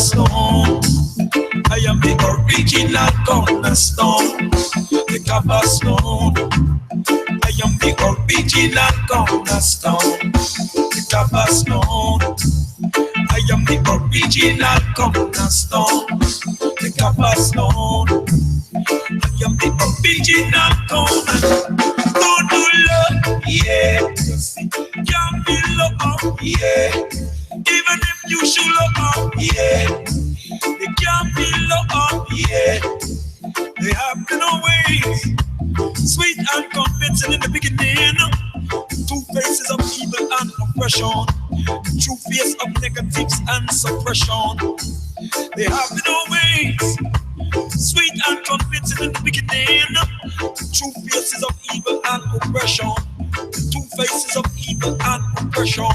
Stone. I am the original cornerstone. Merkaba Stone. I am the original cornerstone. Merkaba Stone. I am the original cornerstone. Merkaba Stone. I am the original cornerstone. Don't do love, yeah. Can't be love, yeah. Even if you should love, yeah. They can't be love, yeah. They have been always sweet and convincing in the beginning. Two faces of evil and oppression. The true face of negatives and suppression. They have been always sweet and convincing in the beginning. The true faces of evil and oppression. The two faces of evil and oppression.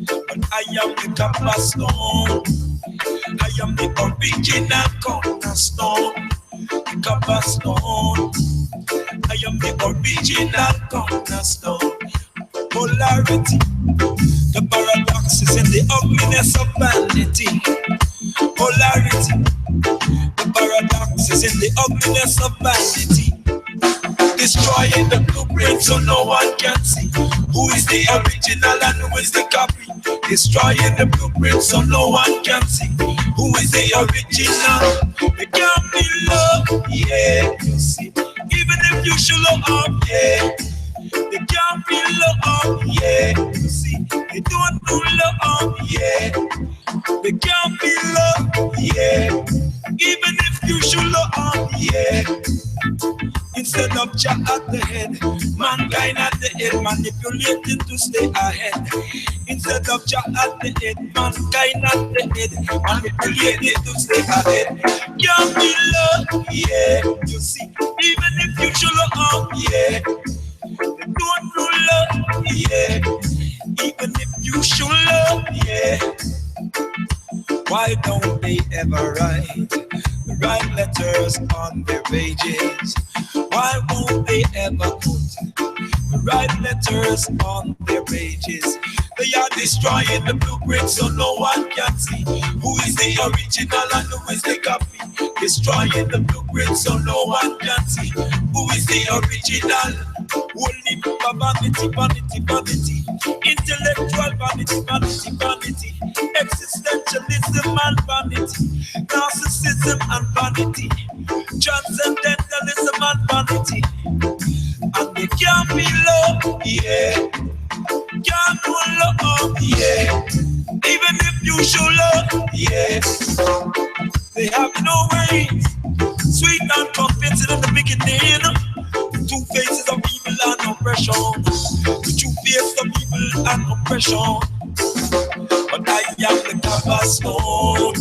But I am the Merkaba Stone. I am the original cornerstone. Merkaba Stone. I am the original cornerstone. Polarity. The paradox is in the ugliness of vanity. Polarity. The paradox is in the ugliness of vanity. Destroying the blueprint so no one can see who is the original and who is the copy. Destroying the blueprint so no one can see who is the original. They can't be love, yeah. You see, even if you show up, yeah. They can't be love, yeah. You see, they don't do love, yeah. They can't be love, yeah. Even if you show up, yeah. Instead of Jah at the head, mankind at the head, manipulating to stay ahead. Instead of Jah at the head, mankind at the head, manipulating to stay ahead. Can't be love, yeah. You see, even if you show up, yeah. They don't do love, yeah. Even if you show love, yeah. Why don't they ever write the right letters on their pages? Why won't they ever put the right letters on their pages? They are destroying the blueprint so no one can see who is the original and who is the copy. Destroying the blueprint so no one can see who is the original. Only vanity, vanity, vanity. Intellectual vanity, vanity, vanity. Existentialism and vanity. Narcissism and vanity. Transcendentalism and vanity. And they can't be loved, yeah. Can't do love, yeah. Even if you show love, yeah. They have no ways. Sweet and convincing in the beginning. Two faces of evil and oppression. The two faces of evil and oppression. But I am the Merkaba Stone.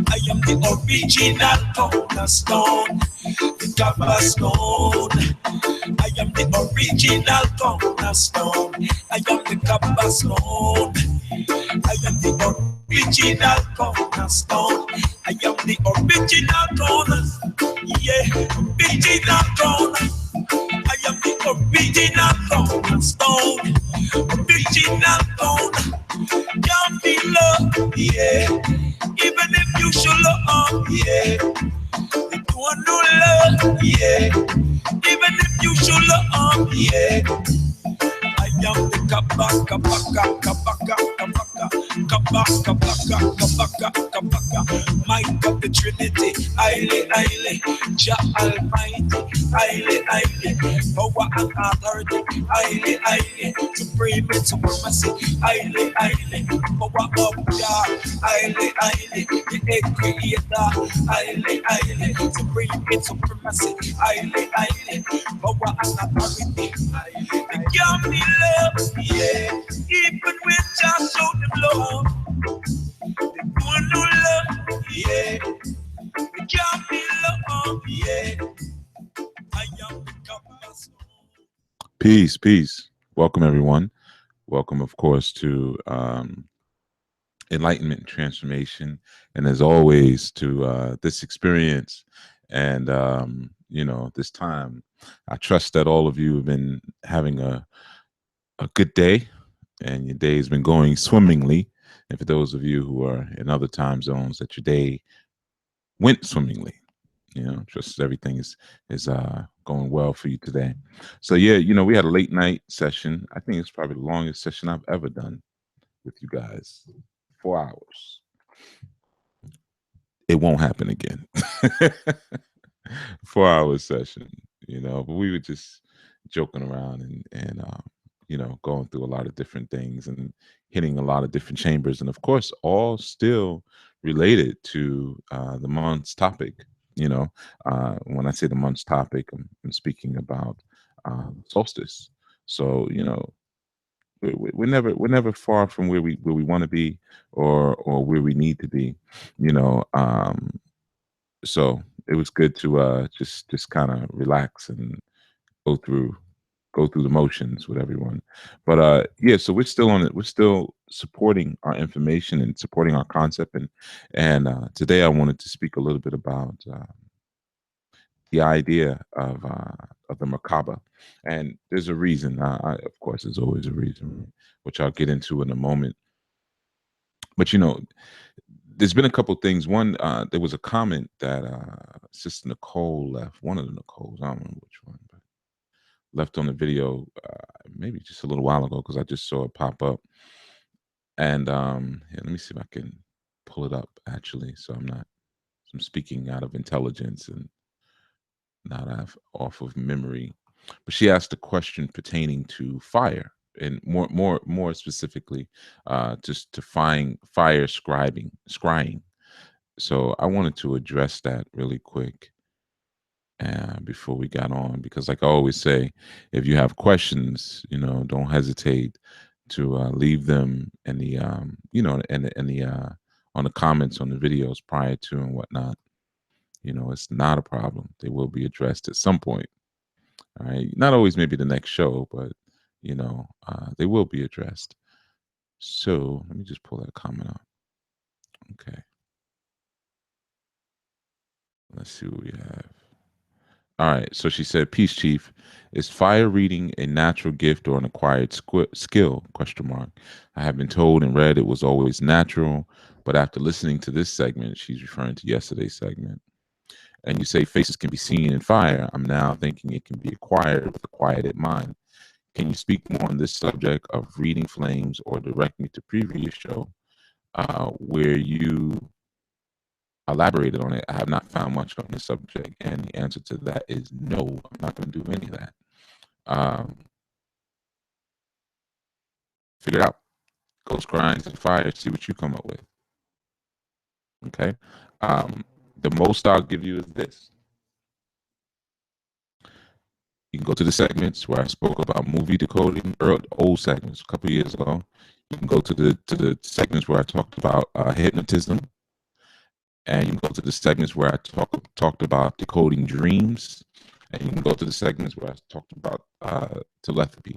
I am the original cornerstone. The Merkaba Stone. I am the original cornerstone. I am the Merkaba Stone. I am the original cornerstone. I am the original cornerstone. Yeah, original cornerstone. I am the original cornerstone. Original cornerstone. Can't be love, yeah. Even if you show love, yeah. You don't know love, yeah. Even if you show love, yeah. I am the Kabaka, might of the Trinity, Aile, Jah Almighty, Aile, power and authority, Aile, supreme supremacy, Aile, power of God, Aile, the egg creator, Aile, supreme supremacy, Aile, power and authority, they can't be loved, yeah. Even when Jah showed them love, they don't know love, yeah. They can't be loved, yeah. I am the Merkaba Stone. Peace, peace. Welcome, everyone. Welcome, of course, to Enlightenment and Transformation. And as always, to this experience and, this time. I trust that all of you have been having a good day and your day has been going swimmingly And for those of you who are in other time zones, that your day went swimmingly. Just everything is going well for you today. So yeah, we had a late night session. I think it's probably the longest session I've ever done with you guys. 4 hours. It won't happen again. 4 hour session, but we were just joking around and going through a lot of different things and hitting a lot of different chambers, and of course all still related to the month's topic. When I say the month's topic, I'm speaking about solstice. So we're never far from where we want to be, or where we need to be. So it was good to just kind of relax and go through the motions with everyone. But yeah, so we're still on it. We're still supporting our information and supporting our concept. And today I wanted to speak a little bit about the idea of the Merkaba. And there's a reason. Of course, there's always a reason, which I'll get into in a moment. But there's been a couple things. One, there was a comment that Sister Nicole left. One of the Nicoles, I don't remember which one, but left on the video maybe just a little while ago, because I just saw it pop up. And yeah, let me see if I can pull it up actually, so I'm speaking out of intelligence and not off of memory. But she asked a question pertaining to fire, and more specifically, just to find fire scrying. So I wanted to address that really quick before we got on, because like I always say, if you have questions, don't hesitate to leave them in the on the comments on the videos prior to and whatnot. It's not a problem. They will be addressed at some point. All right, not always maybe the next show, but they will be addressed. So let me just pull that comment up. Okay, let's see what we have. All right, so she said, "Peace, Chief. Is fire reading a natural gift or an acquired skill? Question mark. I have been told and read it was always natural, but after listening to this segment," she's referring to yesterday's segment, "and you say faces can be seen in fire, I'm now thinking it can be acquired with a quieted mind. Can you speak more on this subject of reading flames, or direct me to previous show where you elaborated on it? I have not found much on this subject." And the answer to that is no, I'm not going to do any of that. Figure it out. Ghost grinds and fire, see what you come up with. Okay. The most I'll give you is this. You can go to the segments where I spoke about movie decoding, old segments a couple years ago. You can go to the segments where I talked about hypnotism, and you can go to the segments where I talked about decoding dreams, and you can go to the segments where I talked about telepathy.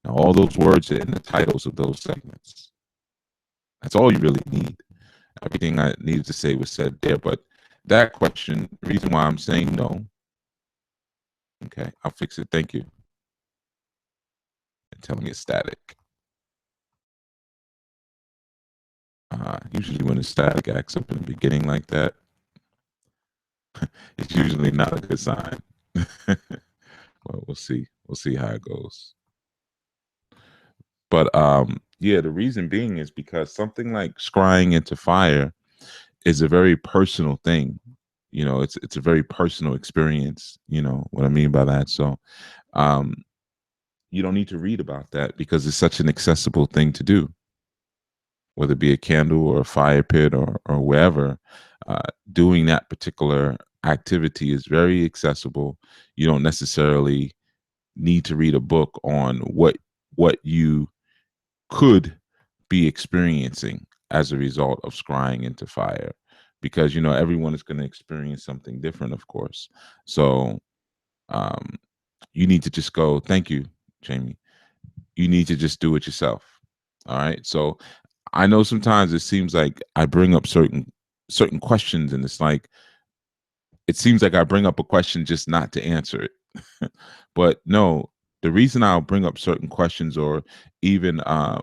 Now, all those words are in the titles of those segments. That's all you really need. Everything I needed to say was said there. But that question, the reason why I'm saying no, okay, I'll fix it. Thank you. And telling me it's static. Usually when it's static acts up in the beginning like that, it's usually not a good sign. Well, we'll see. We'll see how it goes. But yeah, the reason being is because something like scrying into fire is a very personal thing. It's a very personal experience. You know what I mean by that. So you don't need to read about that, because it's such an accessible thing to do, whether it be a candle or a fire pit or wherever. Doing that particular activity is very accessible. You don't necessarily need to read a book on what you could be experiencing as a result of scrying into fire, because everyone is going to experience something different, of course. So you need to just go, thank you, Jamie, you need to just do it yourself. All right. So I know sometimes it seems like I bring up certain questions, and it's like, it seems like I bring up a question just not to answer it. But no, the reason I'll bring up certain questions, or even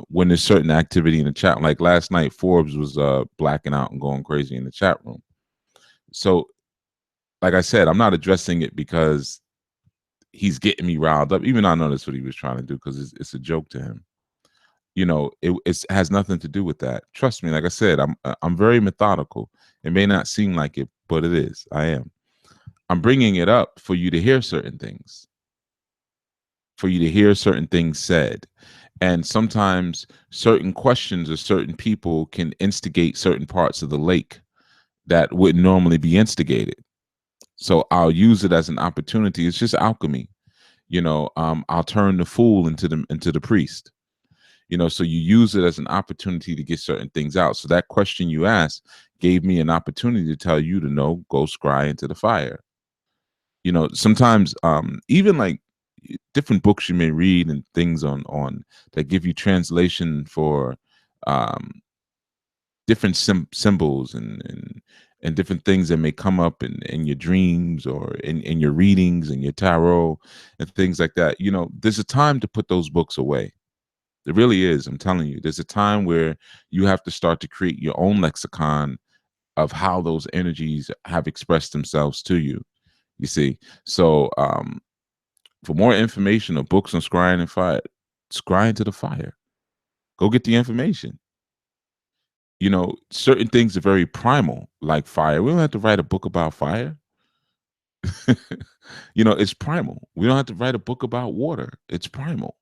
when there's certain activity in the chat, like last night, Forbes was blacking out and going crazy in the chat room. So, like I said, I'm not addressing it because he's getting me riled up, even though I know that's what he was trying to do, because it's a joke to him. It has nothing to do with that. Trust me, like I said, I'm very methodical. It may not seem like it, but it is. I am. I'm bringing it up for you to hear certain things, for you to hear certain things said. And sometimes certain questions or certain people can instigate certain parts of the lake that wouldn't normally be instigated. So I'll use it as an opportunity. It's just alchemy. I'll turn the fool into the priest. So you use it as an opportunity to get certain things out. So that question you asked gave me an opportunity to tell you to know, go scry into the fire. Sometimes even like different books you may read and things on that give you translation for um different symbols and different things that may come up in your dreams or in your readings and your tarot and things like that. There's a time to put those books away. There really is. I'm telling you, there's a time where you have to start to create your own lexicon of how those energies have expressed themselves to you. You see, so for more information or books on scrying and fire, scry into the fire. Go get the information. Certain things are very primal, like fire. We don't have to write a book about fire. It's primal. We don't have to write a book about water. It's primal.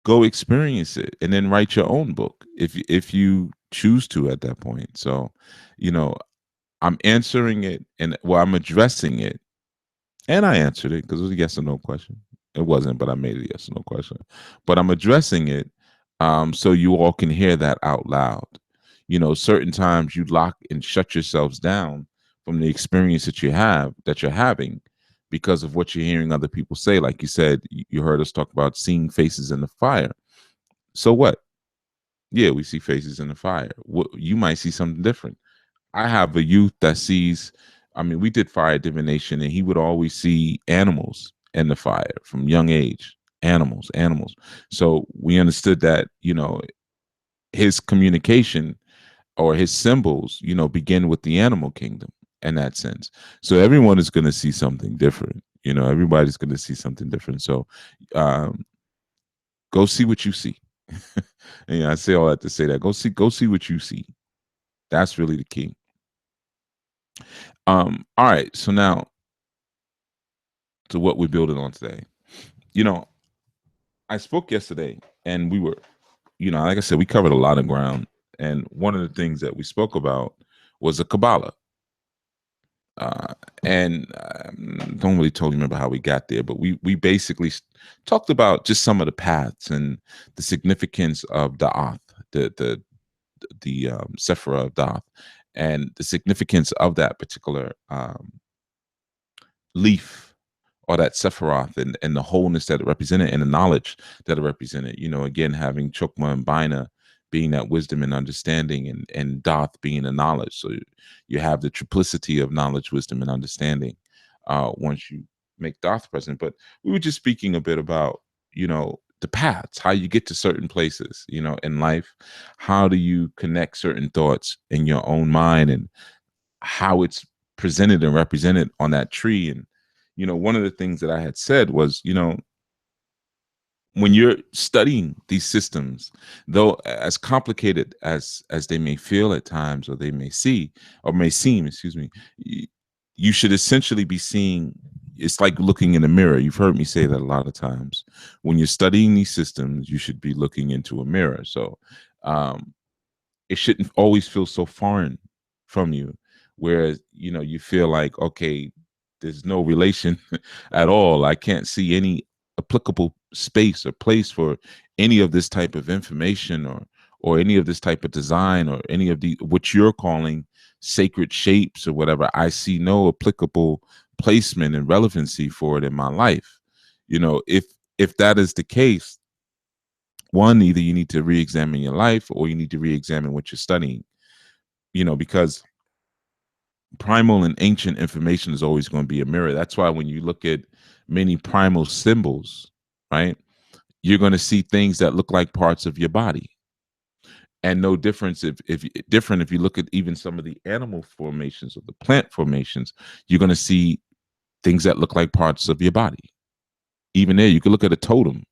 Go experience it and then write your own book if you choose to at that point. So, you know, I'm answering it, and well, I'm addressing it, and I answered it because it was a yes or no question. It wasn't, but I made it a yes or no question. But I'm addressing it so you all can hear that out loud. Certain times you lock and shut yourselves down from the experience that you're having because of what you're hearing other people say. Like you said, you heard us talk about seeing faces in the fire. So what? Yeah, we see faces in the fire. You might see something different. I have a youth that sees, I mean, we did fire divination, and he would always see animals in the fire from young age. Animals, animals. So we understood that, his communication or his symbols, begin with the animal kingdom in that sense. So everyone is going to see something different. Everybody's going to see something different. So um, go see what you see. And I say all that to say that go see what you see. That's really the key. All right. So now to what we're building on today. You know, I spoke yesterday, and we were, like I said, we covered a lot of ground. And one of the things that we spoke about was the Kabbalah. And don't really totally remember how we got there, but we basically talked about just some of the paths and the significance of Da'ath, the Sephira of Da'ath, and the significance of that particular leaf, or that Sephiroth, and the wholeness that it represented, and the knowledge that it represented. Again, having Chokmah and Bina being that wisdom and understanding, and Doth being the knowledge. So you have the triplicity of knowledge, wisdom, and understanding once you make Doth present. But we were just speaking a bit about, the paths, how you get to certain places, in life. How do you connect certain thoughts in your own mind, and how it's presented and represented on that tree. And one of the things that I had said was, when you're studying these systems, though as complicated as they may feel at times, or they may seem, excuse me, you should essentially be seeing, it's like looking in a mirror. You've heard me say that a lot of times. When you're studying these systems, you should be looking into a mirror. So it shouldn't always feel so foreign from you, whereas you feel like, okay, there's no relation at all. I can't see any applicable space or place for any of this type of information, or any of this type of design, or any of the what you're calling sacred shapes or whatever. I see no applicable placement and relevancy for it in my life. If that is the case, one, either you need to re-examine your life, or you need to re-examine what you're studying, because primal and ancient information is always going to be a mirror. That's why when you look at many primal symbols, right? You're going to see things that look like parts of your body. And no difference if you look at even some of the animal formations or the plant formations, you're going to see things that look like parts of your body. Even there, you can look at a totem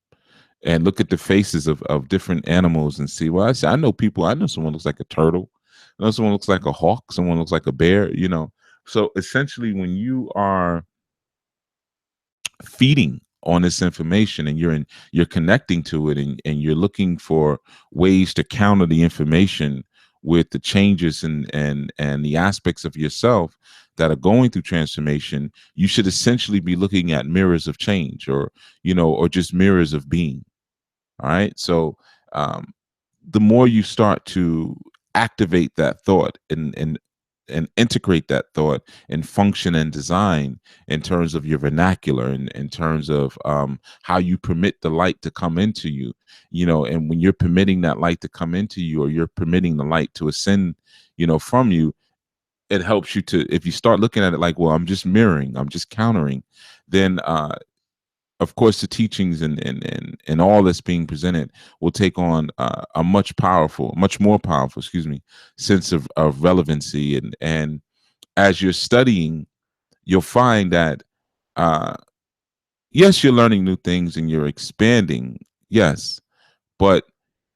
and look at the faces of different animals and see, well, I know people, I know someone looks like a turtle, I know someone looks like a hawk, someone looks like a bear, you know. So essentially, when you are feeding on this information and you're connecting to it, and you're looking for ways to counter the information with the changes and the aspects of yourself that are going through transformation, you should essentially be looking at mirrors of change, or or just mirrors of being. All right. So um, the more you start to activate that thought and integrate that thought and function and design in terms of your vernacular, and in terms of how you permit the light to come into you, and when you're permitting that light to come into you, or you're permitting the light to ascend, from you, it helps you to, if you start looking at it like, well, I'm just mirroring, I'm just countering, then of course the teachings and all that's being presented will take on a much more powerful, excuse me, sense of relevancy. And as you're studying, you'll find that uh, yes, you're learning new things and you're expanding, yes, but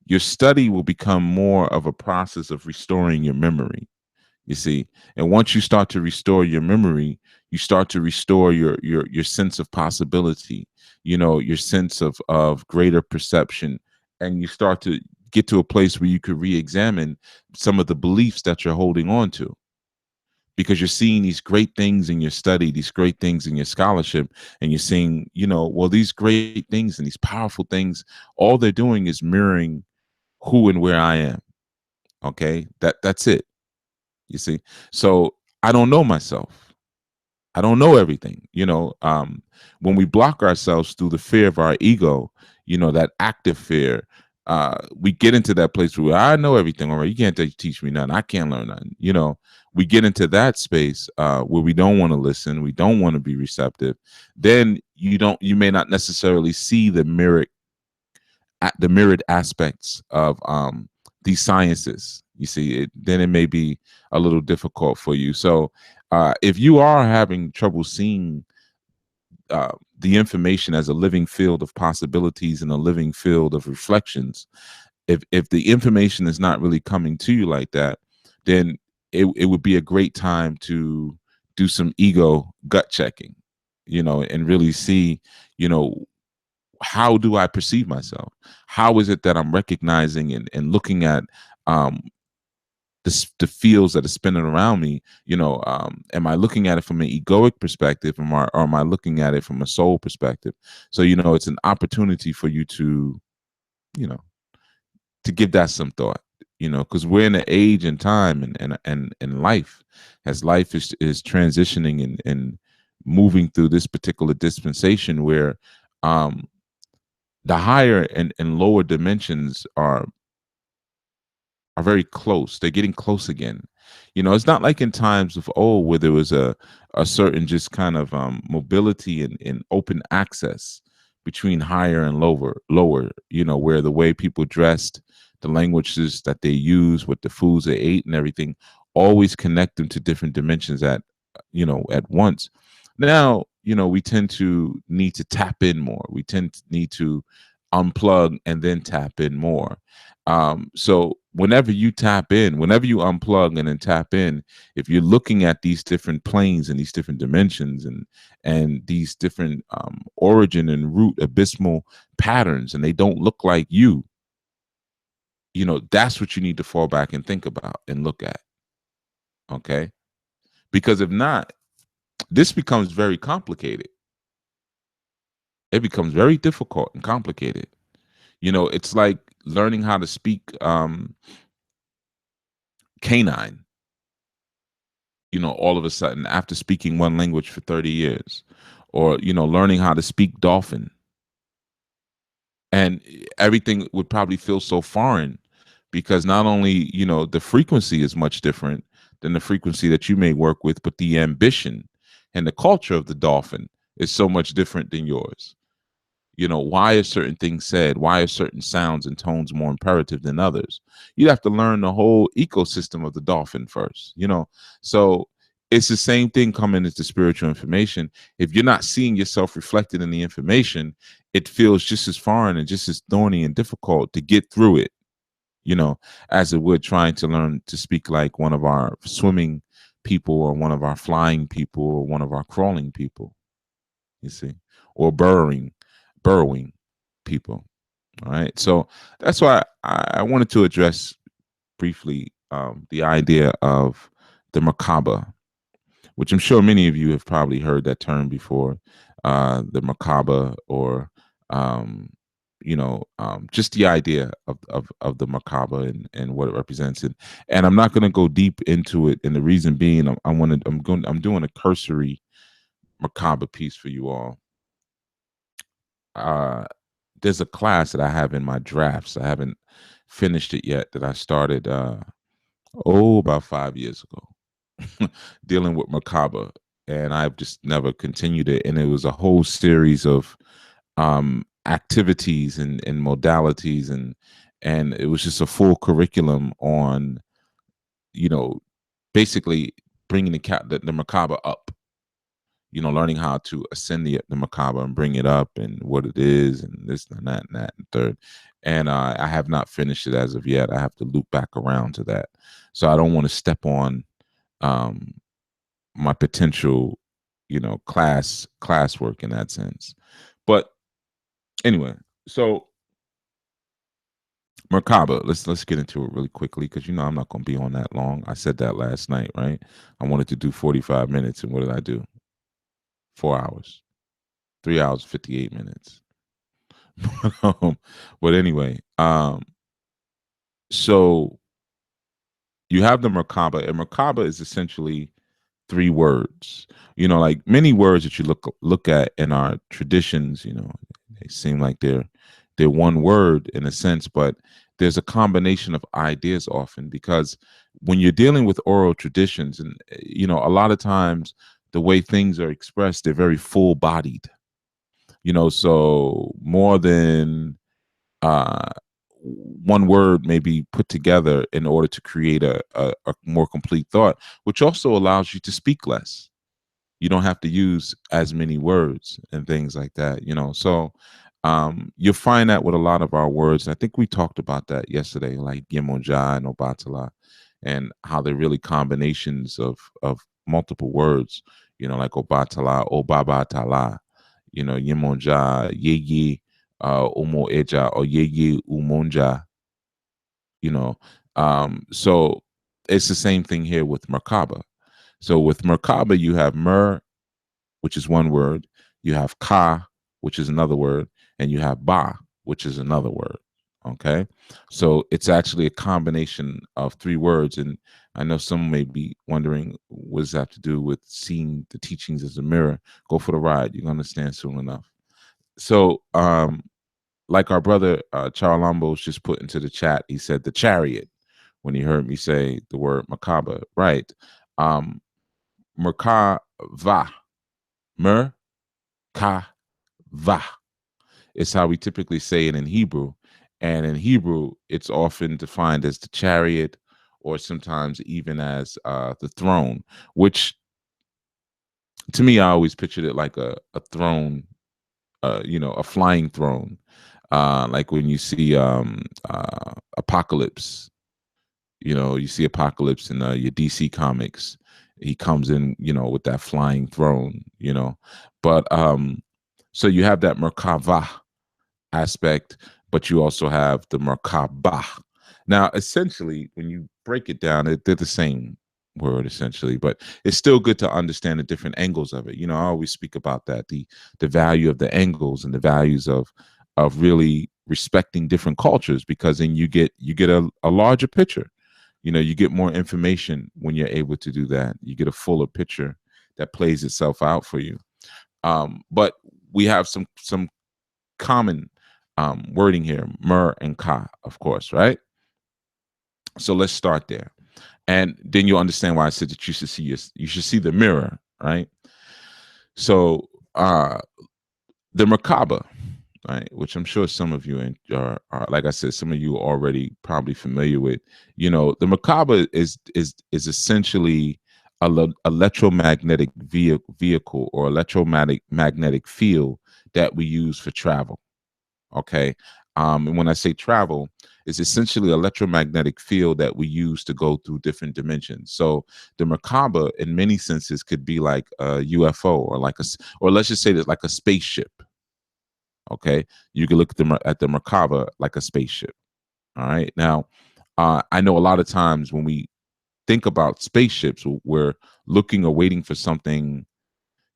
your study will become more of a process of restoring your memory, you see. And once you start to restore your memory, you start to restore your sense of possibility, your sense of greater perception, and you start to get to a place where you could re-examine some of the beliefs that you're holding on to, because you're seeing these great things in your study, these great things in your scholarship, and you're seeing, well, these great things and these powerful things, all they're doing is mirroring who and where I am. Okay, that's it. You see, so I don't know myself. I don't know everything. When we block ourselves through the fear of our ego, that active fear, we get into that place where I know everything. All right, you can't teach me nothing. I can't learn nothing. We get into that space where we don't want to listen. We don't want to be receptive. Then you may not necessarily see the mirrored aspects of these sciences. You see, then it may be a little difficult for you. So if you are having trouble seeing the information as a living field of possibilities and a living field of reflections, if the information is not really coming to you like that, then it would be a great time to do some ego gut checking, and really see, you know, how do I perceive myself? How is it that I'm recognizing and looking at um, the fields that are spinning around me? Am I looking at it from an egoic perspective, or am I looking at it from a soul perspective? So, it's an opportunity for you to, you know, to give that some thought, because we're in an age and time and life, as life is transitioning and moving through this particular dispensation where um, the higher and lower dimensions are very close. They're getting close again. It's not like in times of old where there was a certain just kind of mobility and open access between higher and lower, where the way people dressed, the languages that they use, what the foods they ate and everything, always connect them to different dimensions at once. Now, we tend to need to tap in more. We tend to need to unplug and then tap in more. So whenever you tap in, whenever you unplug and then tap in, if you're looking at these different planes and these different dimensions and these different origin and root abysmal patterns, and they don't look like you, that's what you need to fall back and think about and look at. Okay, because if not, this becomes very complicated. It becomes very difficult and complicated. It's like learning how to speak canine, all of a sudden after speaking one language for 30 years, or, learning how to speak dolphin, and everything would probably feel so foreign, because not only, the frequency is much different than the frequency that you may work with, but the ambition and the culture of the dolphin is so much different than yours. You know, why are certain things said? Why are certain sounds and tones more imperative than others? You'd have to learn the whole ecosystem of the dolphin first, you know? So it's the same thing coming into spiritual information. If you're not seeing yourself reflected in the information, it feels just as foreign and just as thorny and difficult to get through it, you know, as it would trying to learn to speak like one of our swimming people or one of our flying people or one of our crawling people, you see, or burrowing people. All right. So that's why I wanted to address briefly the idea of the Merkaba, which I'm sure many of you have probably heard that term before, the Merkaba, or just the idea of the Merkaba and what it represents. And I'm not going to go deep into it. And the reason being, I'm doing a cursory Merkaba piece for you all. Uh, there's a class that I have in my drafts. I haven't finished it yet, that I started about 5 years ago, dealing with Merkaba, and I've just never continued it. And it was a whole series of activities and modalities, and it was just a full curriculum on, you know, basically bringing the Merkaba up, you know, learning how to ascend the Merkaba and bring it up and what it is and this and that and that and third. And I have not finished it as of yet. I have to loop back around to that. So I don't want to step on um, my potential, you know, classwork in that sense. But anyway, so Merkaba, let's get into it really quickly, because you know I'm not going to be on that long. I said that last night, right? I wanted to do 45 minutes, and what did I do? 4 hours, 3 hours, 58 minutes. But anyway, so you have the Merkaba, and Merkaba is essentially three words. You know, like many words that you look at in our traditions, you know, they seem like they're one word in a sense, but there's a combination of ideas often, because when you're dealing with oral traditions, and you know, a lot of times the way things are expressed, they're very full bodied. You know, so more than uh, one word may be put together in order to create a more complete thought, which also allows you to speak less. You don't have to use as many words and things like that, you know. So you'll find that with a lot of our words. I think we talked about that yesterday, like Yemonja and Obatala, and how they're really combinations of multiple words, you know, like Obatala, Obabatala, you know, Yemonja, Yeye, Umo Eja, or Yeye Umonja, you know. So it's the same thing here with Merkaba. So with Merkaba, you have Mer, which is one word, you have Ka, which is another word, and you have Ba, which is another word. Okay. So it's actually a combination of three words. And I know some may be wondering, what does that have to do with seeing the teachings as a mirror? Go for the ride. You're going to understand soon enough. So, like our brother Charalambos just put into the chat, he said the chariot when he heard me say the word Merkaba. Right. Merkava, Mer Ka Va. It's how we typically say it in Hebrew. And in Hebrew, it's often defined as the chariot, or sometimes even as the throne, which to me, I always pictured it like a throne, you know, a flying throne. Like when you see Apocalypse, you know, you see Apocalypse in your DC comics. He comes in, you know, with that flying throne, you know. But so you have that Merkava aspect, but you also have the Merkaba. Now, essentially, when you break it down, they're the same word essentially, but it's still good to understand the different angles of it. You know, I always speak about that, the value of the angles and the values of really respecting different cultures, because then you get a larger picture. You know, you get more information when you're able to do that. You get a fuller picture that plays itself out for you. But we have some common wording here, Mer and Ka, of course, right? So let's start there, and then you'll understand why I said that you should see the mirror, right? So uh the Merkaba, right, which I'm sure some of you are, like I said, some of you are already probably familiar with. The Merkaba is essentially electromagnetic vehicle or electromagnetic field that we use for travel. Okay. And when I say travel, it's essentially electromagnetic field that we use to go through different dimensions. So the Merkaba, in many senses, could be like a UFO or or let's just say that like a spaceship. Okay, you can look at the Merkaba like a spaceship. All right. Now, I know a lot of times when we think about spaceships, we're looking or waiting for something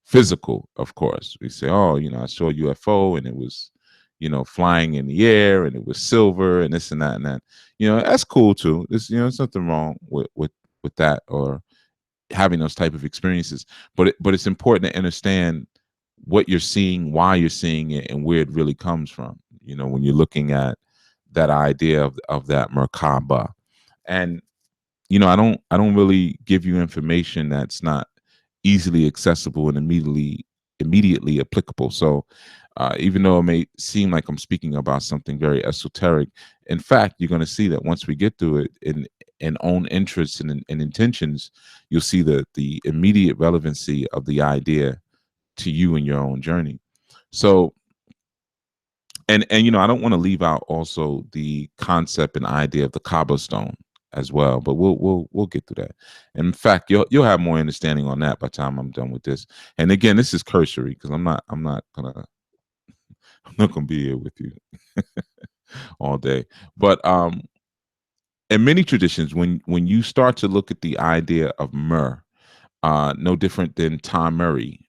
physical. Of course, we say, "Oh, I saw a UFO and it was, flying in the air and it was silver and this and that and that." That's cool too. There's nothing wrong with that or having those type of experiences. But it's important to understand what you're seeing, why you're seeing it, and where it really comes from. When you're looking at that idea of that Merkaba. And I don't really give you information that's not easily accessible and immediately applicable. So even though it may seem like I'm speaking about something very esoteric, in fact, you're going to see that once we get through it in own interests and intentions, you'll see the immediate relevancy of the idea to you in your own journey. So and I don't want to leave out also the concept and idea of the Kaaba stone as well, but we'll get to that. In fact, you'll have more understanding on that by the time I'm done with this. And again, this is cursory because I'm not gonna be here with you all day. But in many traditions, when you start to look at the idea of myrrh, no different than Tom Murray.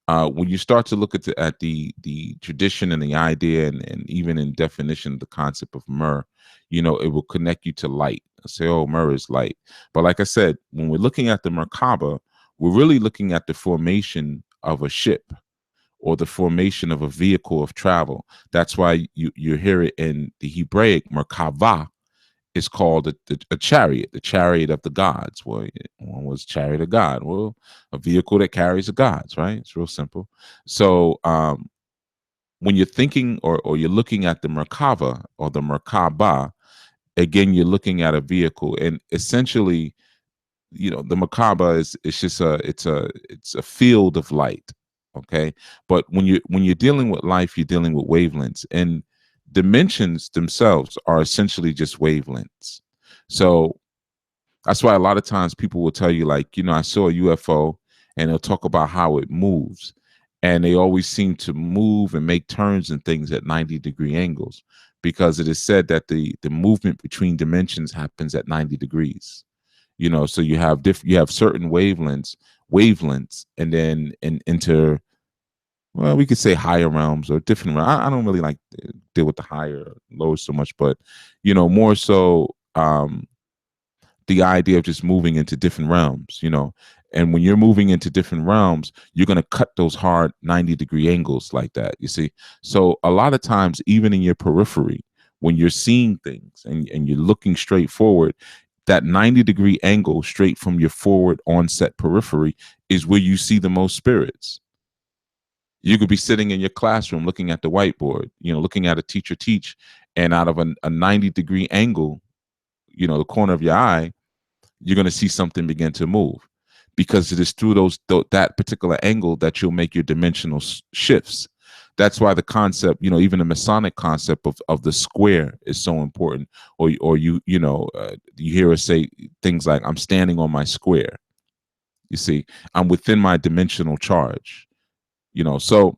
When you start to look at the tradition and the idea and even in definition of the concept of myrrh, it will connect you to light. Say, oh, myrrh is light. But like I said, when we're looking at the Merkaba, we're really looking at the formation of a ship or the formation of a vehicle of travel. That's why you hear it in the Hebraic Merkava is called a chariot, the chariot of the gods. Well, one was chariot of God. Well, a vehicle that carries the gods, right? It's real simple. So when you're thinking or you're looking at the Merkava or the Merkaba, again, you're looking at a vehicle, and essentially, the Merkaba is it's just it's a field of light. Okay, but when you're dealing with life, you're dealing with wavelengths, and dimensions themselves are essentially just wavelengths. So that's why a lot of times people will tell you, like, I saw a UFO, and they'll talk about how it moves. And they always seem to move and make turns and things at 90-degree angles because it is said that the movement between dimensions happens at 90 degrees. So you have certain wavelengths, and then into, well, we could say higher realms or different realms. I don't really like to deal with the higher lows so much, but more so the idea of just moving into different realms. And when you're moving into different realms, you're going to cut those hard 90-degree angles like that, you see. So a lot of times, even in your periphery, when you're seeing things and you're looking straight forward, that 90-degree angle straight from your forward onset periphery is where you see the most spirits. You could be sitting in your classroom looking at the whiteboard, looking at a teacher teach, and out of a 90-degree angle, the corner of your eye, you're going to see something begin to move because it is through that particular angle that you'll make your dimensional shifts. That's why the concept, even the Masonic concept of the square is so important. Or you hear us say things like, "I'm standing on my square." You see, I'm within my dimensional charge. So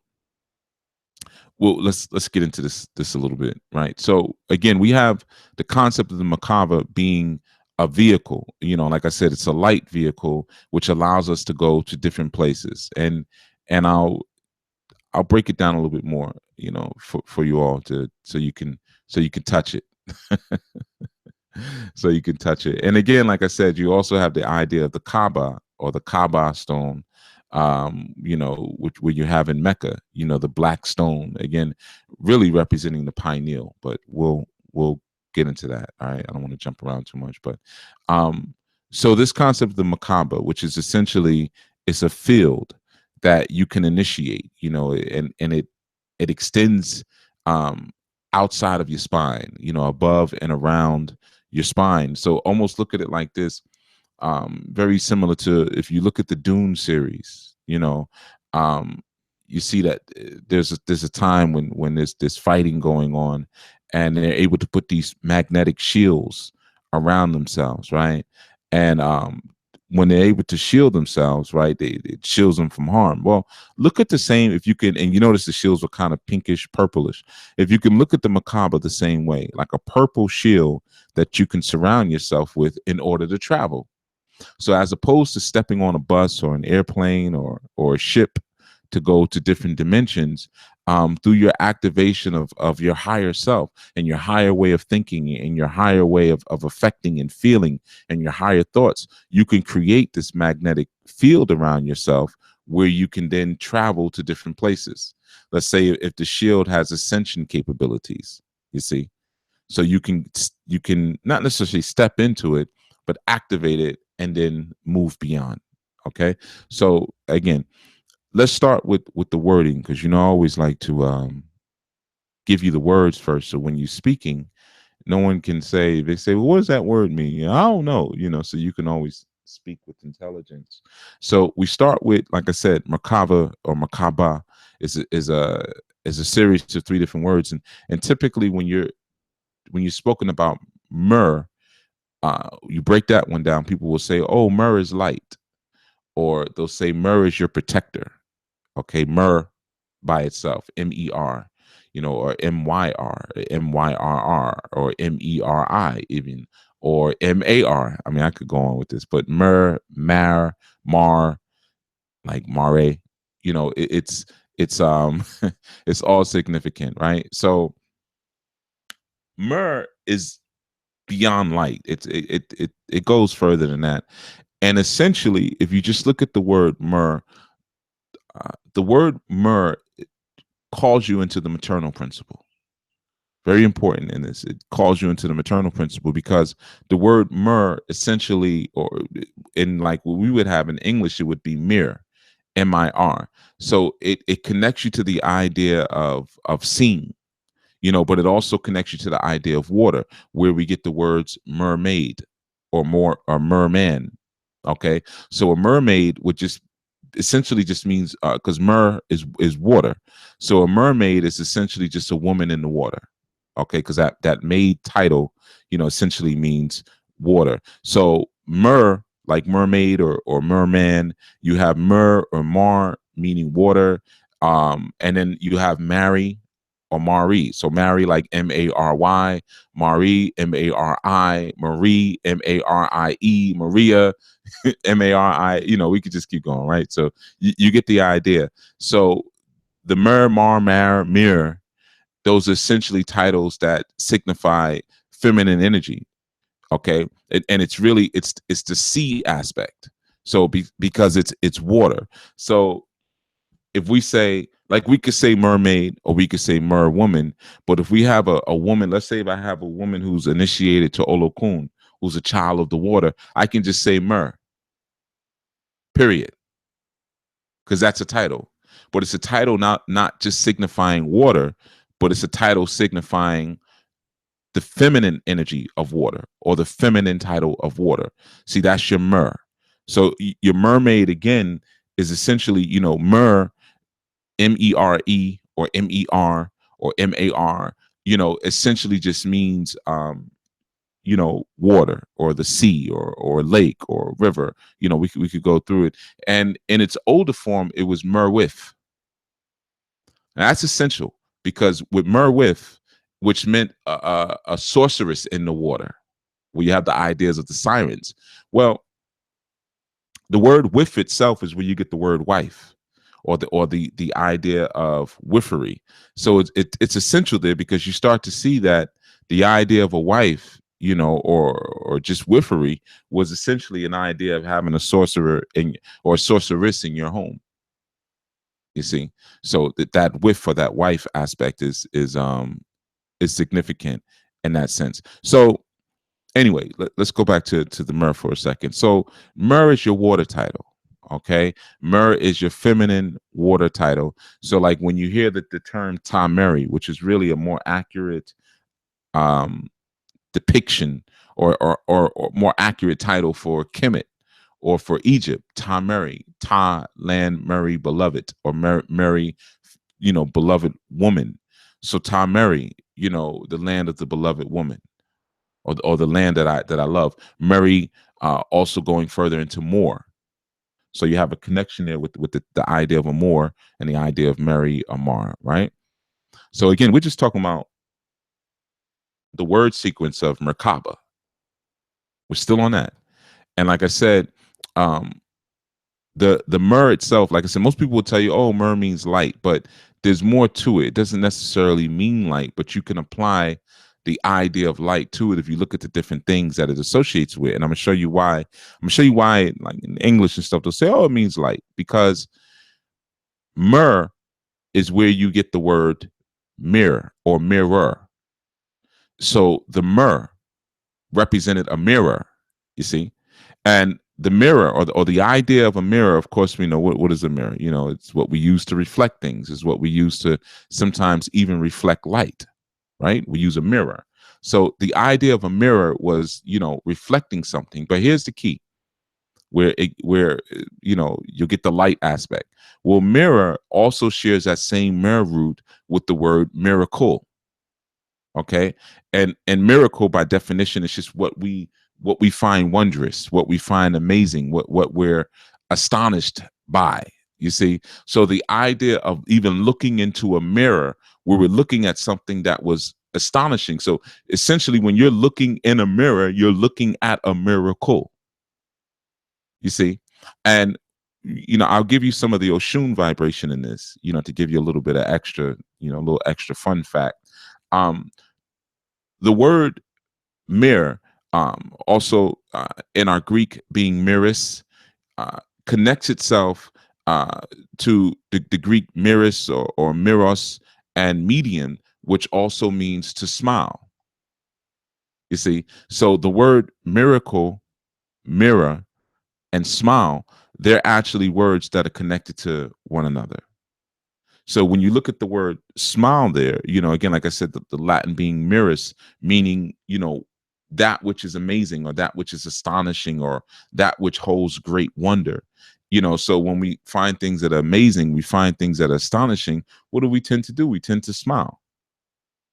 well, let's get into this a little bit, right? So again, we have the concept of the Merkaba being a vehicle. Like I said, it's a light vehicle which allows us to go to different places, and I'll break it down a little bit more, for you all to so you can touch it. So you can touch it. And again, like I said, you also have the idea of the Kaaba or the Kaaba stone, which where you have in Mecca, the black stone, again, really representing the pineal. But we'll get into that. All right. I don't want to jump around too much, but so this concept of the Merkaba, which is essentially it's a field that you can initiate, you know, and it extends um outside of your spine, you know, above and around your spine. So almost look at it like this, very similar to if you look at the Dune series, you know, um, you see that there's a time when there's this fighting going on, and they're able to put these magnetic shields around themselves, right? And when they're able to shield themselves, right, it shields them from harm. Well, look at the same if you can, and you notice the shields were kind of pinkish, purplish. If you can look at the Merkaba the same way, like a purple shield that you can surround yourself with in order to travel. So as opposed to stepping on a bus or an airplane or a ship to go to different dimensions, through your activation of your higher self and your higher way of thinking and your higher way of affecting and feeling and your higher thoughts, you can create this magnetic field around yourself where you can then travel to different places. Let's say if the shield has ascension capabilities, you see, so you can not necessarily step into it but activate it and then move beyond. Okay, so again, let's start with the wording, because you know I always like to give you the words first, so when you're speaking no one can say, they say, well, what does that word mean? You know, I don't know, you know, so you can always speak with intelligence. So we start with, like I said, Merkaba or Merkaba is a series of three different words, and typically when you're spoken about myrrh, you break that one down, people will say, oh, myrrh is light, or they'll say myrrh is your protector. Okay, myrrh by itself, M-E-R, you know, or M-Y-R, M-Y-R-R, or M-E-R-I even, or M-A-R. I mean, I could go on with this, but myrrh, mar, mar, like mare, you know, it's it's all significant, right? So myrrh is beyond light. It goes further than that. And essentially, if you just look at the word myrrh calls you into the maternal principle. Very important in this. It calls you into the maternal principle because the word myrrh essentially, or in like what we would have in English, it would be mirror, M-I-R. So it connects you to the idea of seeing, you know, but it also connects you to the idea of water, where we get the words mermaid or more or merman. Okay, so a mermaid would just essentially just means, because mer is water, so a mermaid is essentially just a woman in the water. Okay, because that maid title, you know, essentially means water. So mer, like mermaid or merman, you have mer or mar meaning water, and then you have Mary or Marie. So Mary like M-A-R-Y, Marie M-A-R-I, Marie M-A-R-I-E, Maria M-A-R-I, you know, we could just keep going, right? So you get the idea. So the Mer, Mar, Mar, Mir, those are essentially titles that signify feminine energy. Okay. And it's really it's the sea aspect. So because it's water. So if we say, like, we could say mermaid or we could say mer woman, but if we have a woman, let's say if I have a woman who's initiated to Olokun, who's a child of the water, I can just say mer, period, because that's a title. But it's a title not just signifying water, but it's a title signifying the feminine energy of water or the feminine title of water. See, that's your mer. So your mermaid again is essentially, you know, mer, M-E-R-E or M-E-R or M-A-R, you know, essentially just means you know, water or the sea or lake or river. You know, we could go through it. And in its older form, it was merwith. And that's essential because with merwith, which meant a sorceress in the water, where you have the ideas of the sirens. Well, the word "whiff" itself is where you get the word wife, or the idea of whiffery. So it's essential there because you start to see that the idea of a wife, you know, or just whiffery was essentially an idea of having a sorcerer or a sorceress in your home. You see, so that whiff or that wife aspect is significant in that sense. So anyway, let's go back to the Mer for a second. So Mer is your water title. Okay, Mer is your feminine water title. So like when you hear the term Tameri, which is really a more accurate um depiction, or more accurate title for Kemet or for Egypt, Tameri, Ta, land, Mary, beloved, or Mary, beloved woman. So Tameri, the land of the beloved woman, or the land that I love. Mary, also going further into more. So you have a connection there with the idea of Amor and the idea of Mary Amar, right? So again, we're just talking about the word sequence of Merkaba. We're still on that. And like I said, um, the Mer itself, like I said, most people will tell you, oh, Mer means light, but there's more to it. It doesn't necessarily mean light, but you can apply the idea of light to it if you look at the different things that it associates with. And I'm gonna show you why. I'm gonna show you why, like in English and stuff, they'll say, oh, it means light, because Mer is where you get the word mirror or mirror. So the Mer represented a mirror, you see, and the mirror, or the idea of a mirror, of course, we know what is a mirror. It's what we use to reflect things, is what we use to sometimes even reflect light, right? We use a mirror. So the idea of a mirror was, reflecting something. But here's the key, where you'll get the light aspect. Well, mirror also shares that same mirror root with the word miracle. Okay, and miracle by definition is just what we find wondrous, what we find amazing, what we're astonished by. You see, so the idea of even looking into a mirror, where we're looking at something that was astonishing. So essentially, when you're looking in a mirror, you're looking at a miracle. You see, and I'll give you some of the Oshun vibration in this, to give you a little bit of extra, a little extra fun fact. um the word mirror, also, in our Greek being miris, connects itself, uh, to the Greek miris, or miros, and median, which also means to smile. You see, so the word miracle, mirror, and smile, they're actually words that are connected to one another. So when you look at the word smile there, again, like I said, the Latin being mirus, meaning, that which is amazing, or that which is astonishing, or that which holds great wonder. So when we find things that are amazing, we find things that are astonishing, what do we tend to do? We tend to smile.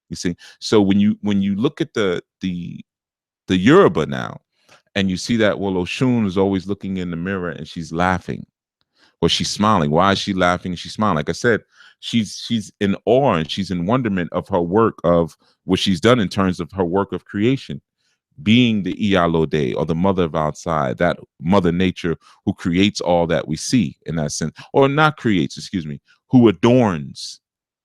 You see? So when you look at the Yoruba now, and you see that, well, Oshun is always looking in the mirror and she's laughing, or she's smiling. Why is she laughing and she's smiling? Like I said, she's in awe and she's in wonderment of her work, of what she's done in terms of her work of creation, being the Iyalode, or the mother of outside, that mother nature who creates all that we see, in that sense, or not creates, excuse me, who adorns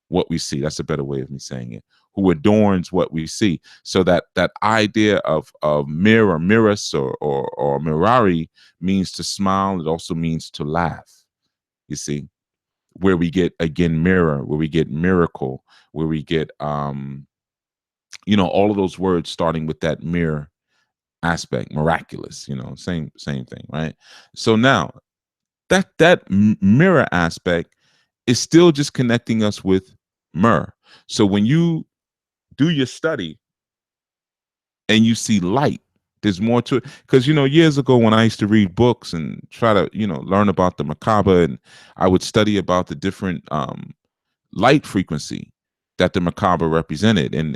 what we see. That's a better way of me saying it. Who adorns what we see. So that idea of mirror, mirrus, or mirari, means to smile. It also means to laugh. You see, where we get, again, mirror, where we get miracle, where we get all of those words starting with that mirror aspect, miraculous, same thing, right? So now that mirror aspect is still just connecting us with myrrh. So when you do your study and you see light, there's more to it. Because years ago, when I used to read books and try to learn about the Merkaba, and I would study about the different light frequency that the Merkaba represented, and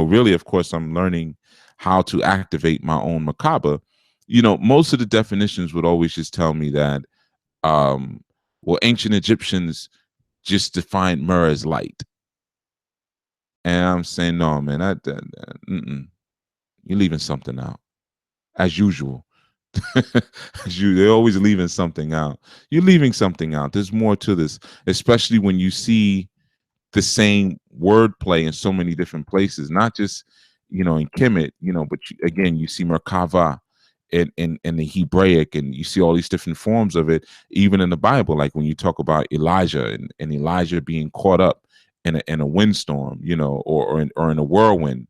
really, of course, I'm learning how to activate my own Merkaba. Most of the definitions would always just tell me that, um well, ancient Egyptians just defined myrrh as light. And I'm saying, no, man, you're leaving something out, as usual. They're always leaving something out. You're leaving something out. There's more to this, especially when you see the same wordplay in so many different places, not just in Kemet, but again, you see Merkava in the Hebraic, and you see all these different forms of it, even in the Bible. Like when you talk about Elijah, and Elijah being caught up in a windstorm, or in a whirlwind.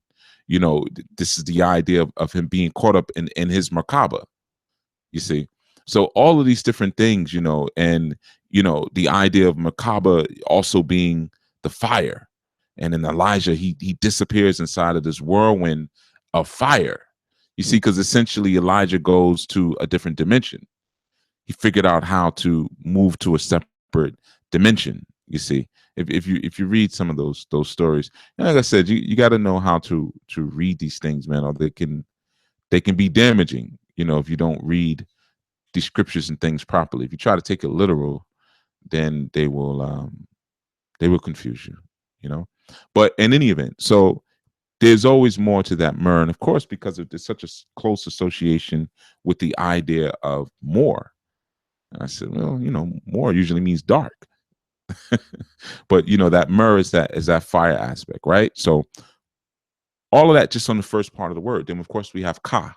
This is the idea of him being caught up in his Merkaba. You see, So all of these different things, and the idea of Merkaba also being the fire, and then Elijah, he disappears inside of this whirlwind of fire. You see, because essentially Elijah goes to a different dimension. He figured out how to move to a separate dimension. You see, if you read some of those stories, and like I said, you got to know how to read these things, man, or they can be damaging. If you don't read the scriptures and things properly. If you try to take it literal, then they will confuse you. You know, but in any event, so there's always more to that myrrh, and of course, because there's such a close association with the idea of more. And I said, well, more usually means dark, but that myrrh is that fire aspect, right? So all of that just on the first part of the word. Then of course we have ka.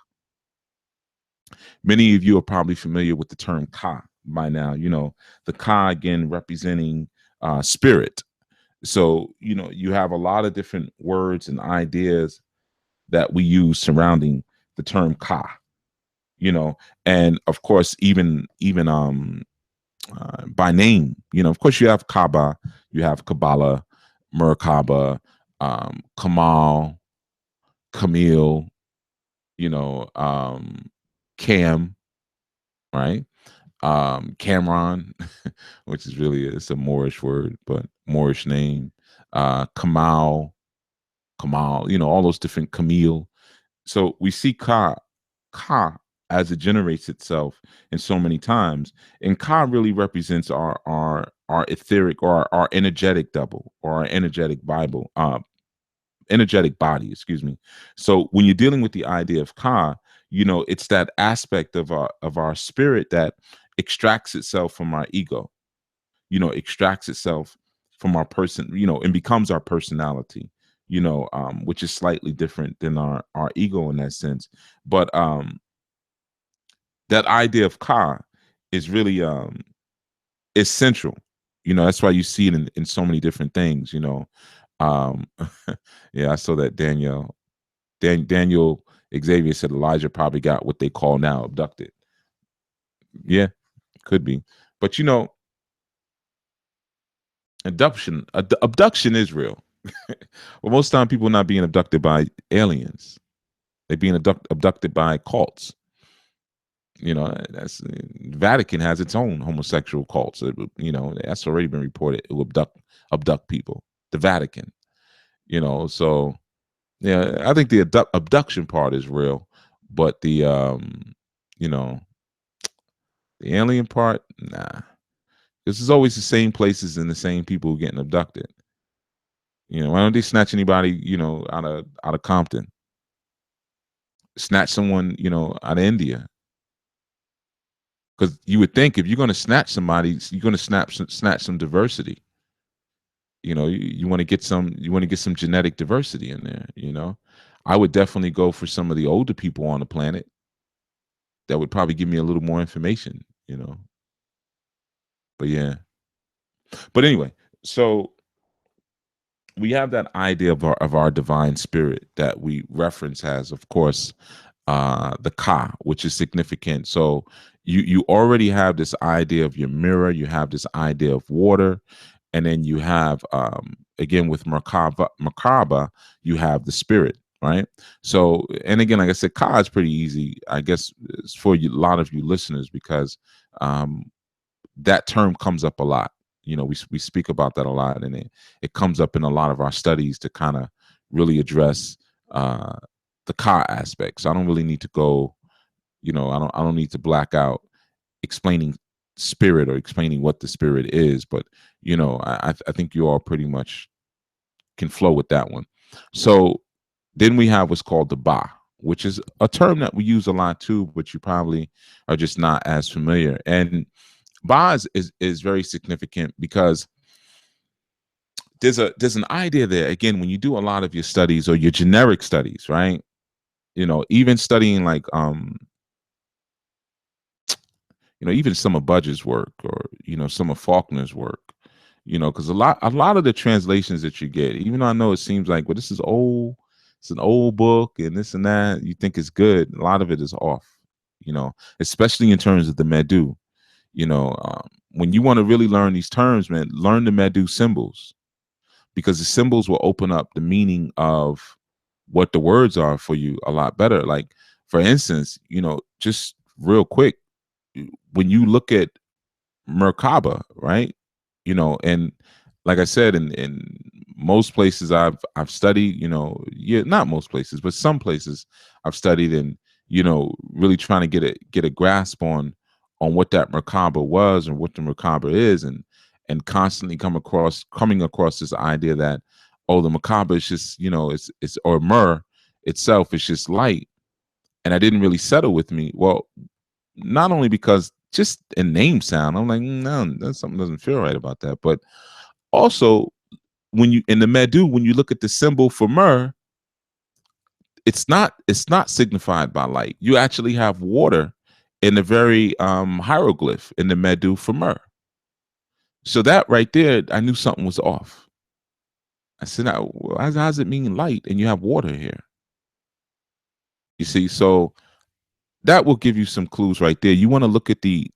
Many of you are probably familiar with the term ka by now. The ka again representing spirit. So you have a lot of different words and ideas that we use surrounding the term ka. And of course even by name. Of course, you have Kaaba, you have Kabbalah, Merkaba, Kamal, Camille, Cam, right? Cameron, which is really it's a Moorish word, but Moorish name. Kamal, all those different Camille. So we see Ka as it generates itself in so many times, and Ka really represents our etheric or our energetic double or our energetic Bible, energetic body. Excuse me. So when you're dealing with the idea of Ka, it's that aspect of our spirit that extracts itself from our ego. Extracts itself from our person. And becomes our personality. Which is slightly different than our ego in that sense, but that idea of Ka is really essential. That's why you see it in so many different things. Um yeah, I saw that Daniel Xavier said Elijah probably got what they call now abducted. Yeah, could be. But abduction is real. Well, most time people are not being abducted by aliens. They're being abducted by cults. That's Vatican has its own homosexual cults. That's already been reported. It will abduct people. The Vatican. So yeah, I think the abduction part is real, but you know, the alien part, nah. This is always the same places and the same people getting abducted. Why don't they snatch anybody, out of Compton? Snatch someone, out of India. Because you would think if you're going to snatch somebody, you're going to snatch some diversity. You want to get some genetic diversity in there. I would definitely go for some of the older people on the planet. That would probably give me a little more information. But yeah. But anyway, so we have that idea of our divine spirit that we reference as, of course, the Ka, which is significant. So you already have this idea of your mirror, you have this idea of water, and then you have again with Merkaba, you have the spirit, right? So, and again, like I said, Ka is pretty easy, I guess, it's for a lot of you listeners because that term comes up a lot. We speak about that a lot, and it comes up in a lot of our studies to kind of really address the Ka aspect. So I don't really need to go, I don't need to black out explaining spirit or explaining what the spirit is, but I think you all pretty much can flow with that one. So then we have what's called the Ba, which is a term that we use a lot too, but you probably are just not as familiar. And Ba is very significant because there's an idea there. Again, when you do a lot of your studies or your generic studies, right? Even studying like even some of Budge's work or some of Faulkner's work, because a lot of the translations that you get, even though I know it seems like, well, this is old, it's an old book and this and that, you think it's good, a lot of it is off. especially in terms of the Medu. When you want to really learn these terms, man, learn the Medu symbols, because the symbols will open up the meaning of what the words are for you a lot better. Like, for instance, just real quick, when you look at Merkaba, right? And like I said, in most places I've studied, yeah, not most places, but some places I've studied, and really trying to get a grasp on what that Merkaba was and what the Merkaba is, and constantly coming across this idea that, oh, the Merkaba is just, it's or Mer itself is just light. And I didn't really settle with me. Well, not only because just in name sound, I'm like, no, that's something doesn't feel right about that. But also, when you in the Medu, when you look at the symbol for Mer, it's not signified by light. You actually have water in the very hieroglyph in the Medu for Mer. So that right there, I knew something was off. I said, now, how does it mean light and you have water here? You see, so that will give you some clues right there. You want to look at the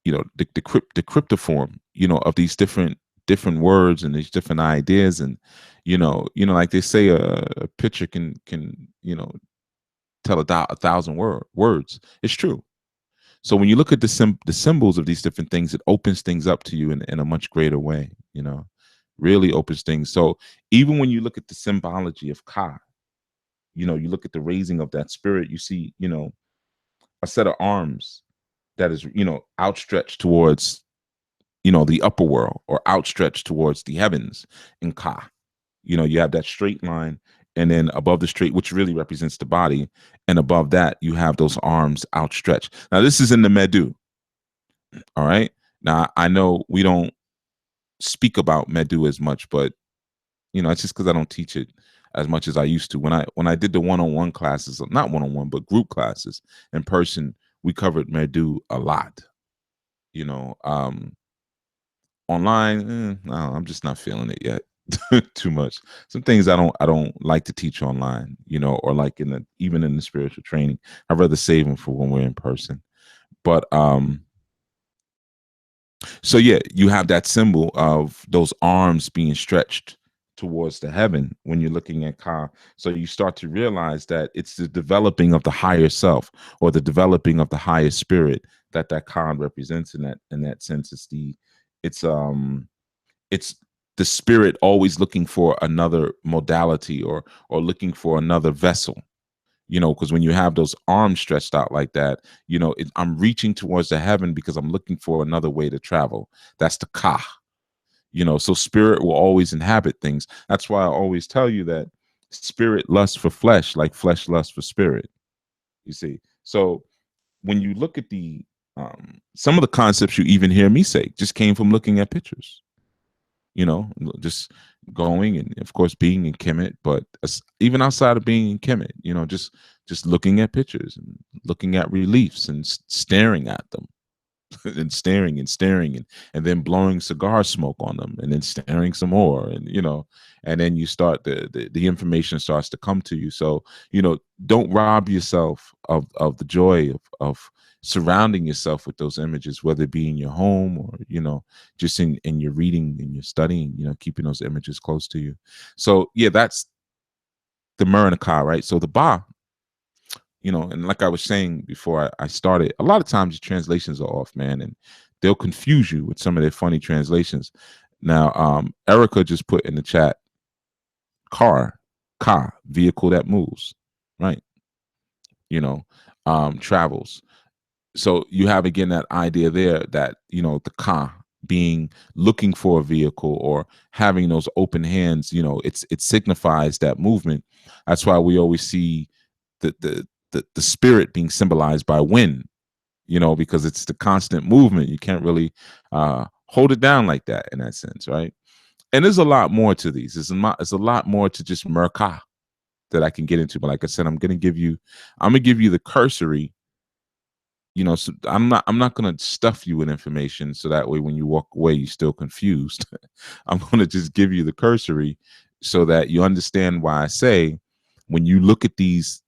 cryptoform, of these different words and these different ideas, and like they say, a picture can tell a thousand words. It's true. So when you look at the symbols of these different things, it opens things up to you in a much greater way. Really opens things. So even when you look at the symbology of Ka, you look at the raising of that spirit, you see, a set of arms that is, outstretched towards, the upper world, or outstretched towards the heavens in Ka. You have that straight line, and then above the straight, which really represents the body, and above that, you have those arms outstretched. Now, this is in the Medu. All right. Now, I know we don't speak about Medu as much, but it's just because I don't teach it as much as I used to. When I did the one-on-one classes, not one-on-one, but group classes in person, we covered Medu a lot. Online, no, I'm just not feeling it yet. Too much. Some things I don't like to teach online, or like even in the spiritual training. I'd rather save them for when we're in person. But so yeah, you have that symbol of those arms being stretched towards the heaven when you're looking at Ka. So you start to realize that it's the developing of the higher self, or the developing of the higher spirit, that Ka represents in that sense. It's the spirit always looking for another modality, or looking for another vessel. Because when you have those arms stretched out like that, I'm reaching towards the heaven because I'm looking for another way to travel. That's the Ka. So spirit will always inhabit things. That's why I always tell you that spirit lusts for flesh, like flesh lusts for spirit. You see. So when you look at some of the concepts you even hear me say just came from looking at pictures. Just going, and of course being in Kemet, but even outside of being in Kemet, just looking at pictures and looking at reliefs and staring at them, and staring, and then blowing cigar smoke on them, and then staring some more, and then you start the information starts to come to you. So don't rob yourself of the joy of surrounding yourself with those images, whether it be in your home, or just in your reading and your studying, keeping those images close to you. So yeah, that's the Mer and the Ka, right? So the Ba, and like I was saying before I started, a lot of times the translations are off, man, and they'll confuse you with some of their funny translations. Now, Erica just put in the chat, Ka, vehicle that moves, right? Travels. So you have again that idea there that the Ka being looking for a vehicle, or having those open hands. It signifies that movement. That's why we always see the spirit being symbolized by wind, because it's the constant movement. You can't really hold it down like that in that sense, right? And there's a lot more to these. There's a lot more to just Merkaba that I can get into. But like I said, I'm gonna give you the cursory. So I'm not gonna stuff you with information, so that way when you walk away you're still confused. I'm gonna just give you the cursory, so that you understand why I say, when you look at these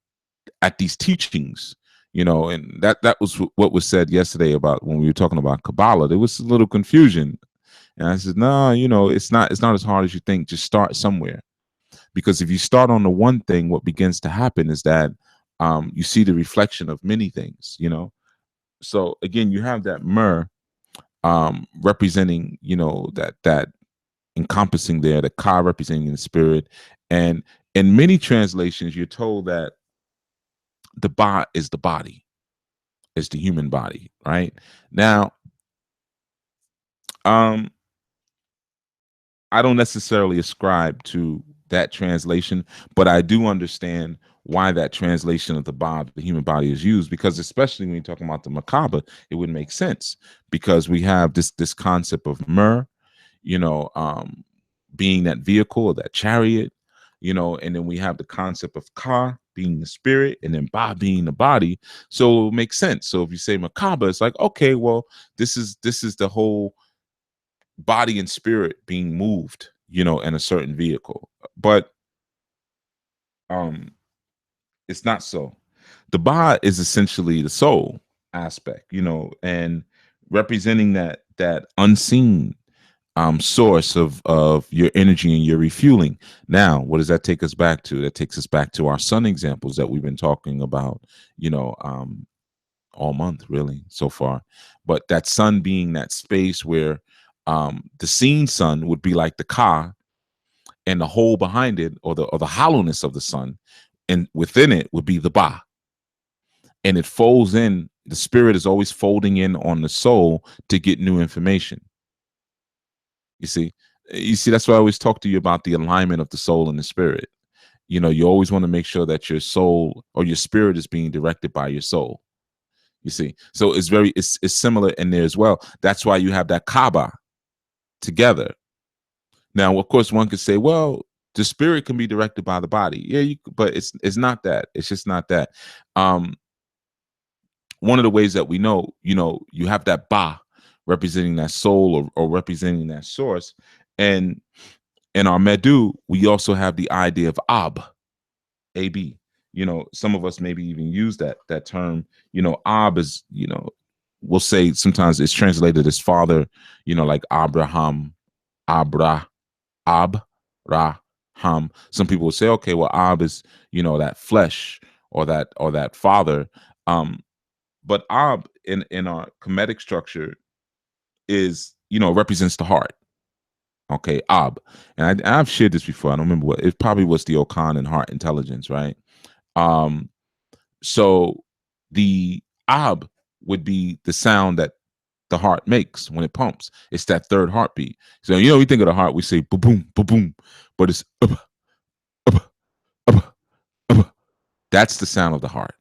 at these teachings, and that was what was said yesterday about when we were talking about Kabbalah. There was a little confusion, and I said, no, it's not as hard as you think. Just start somewhere, because if you start on the one thing, what begins to happen is that you see the reflection of many things. So again, you have that myrrh representing, that encompassing there, the ka representing the spirit, and in many translations, you're told that the ba is the body, is the human body, right? Now, um, I don't necessarily ascribe to that translation, but I do understand why that translation of the ba, the human body, is used, because especially when you're talking about the Merkaba, it would make sense, because we have this concept of myrrh, you know, um, being that vehicle or that chariot, and then we have the concept of ka being the spirit, and then ba being the body. So it makes sense. So if you say Merkaba, it's like, okay, well, this is the whole body and spirit being moved, in a certain vehicle. But um it's not so. The ba is essentially the soul aspect, and representing that unseen source of your energy and your refueling. Now, what does that take us back to? That takes us back to our sun examples that we've been talking about, all month, really, so far. But that sun being that space where the seen sun would be like the ka, and the hole behind it, or the hollowness of the sun, and within it would be the ba, and it folds in. The spirit is always folding in on the soul to get new information. You see, that's why I always talk to you about the alignment of the soul and the spirit. You always want to make sure that your soul or your spirit is being directed by your soul. You see, so it's similar in there as well. That's why you have that Kaaba together. Now, of course, one could say, well, the spirit can be directed by the body. Yeah, but it's not that. It's just not that. Um, One of the ways that we know, you have that Ba representing that soul, or representing that source, and in our Medu, we also have the idea of Ab. Some of us maybe even use that term. Ab is, we'll say sometimes it's translated as father, like Abraham, Abra, Ab, Ra, Ham. Some people will say, okay, well, Ab is, that flesh, or that father. But Ab in our Kemetic structure is, represents the heart. Okay, Ab. And I've shared this before. I don't remember what it probably was, the Okan and heart intelligence, right? Um, so the Ab would be the sound that the heart makes when it pumps. It's that third heartbeat. So we think of the heart, we say boom, boom, boom, boom, but it's up, up, up. That's the sound of the heart.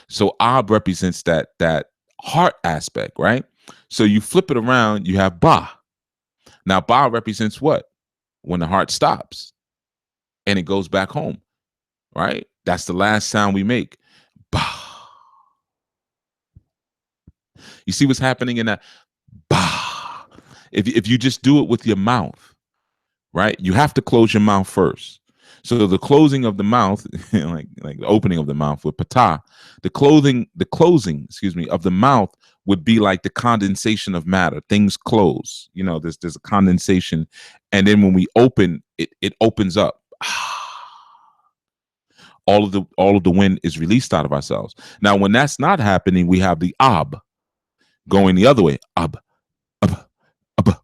So Ab represents that heart aspect, right? So you flip it around, you have Ba. Now Ba represents what? When the heart stops and it goes back home, right? That's the last sound we make. Ba. You see what's happening in that? Ba. If you just do it with your mouth, right? You have to close your mouth first. So the closing of the mouth, like the opening of the mouth with pata, the closing, excuse me, of the mouth would be like the condensation of matter. Things close. There's a condensation, and then when we open, it opens up. All of the wind is released out of ourselves. Now, when that's not happening, we have the ab going the other way. Ab, ab, ab.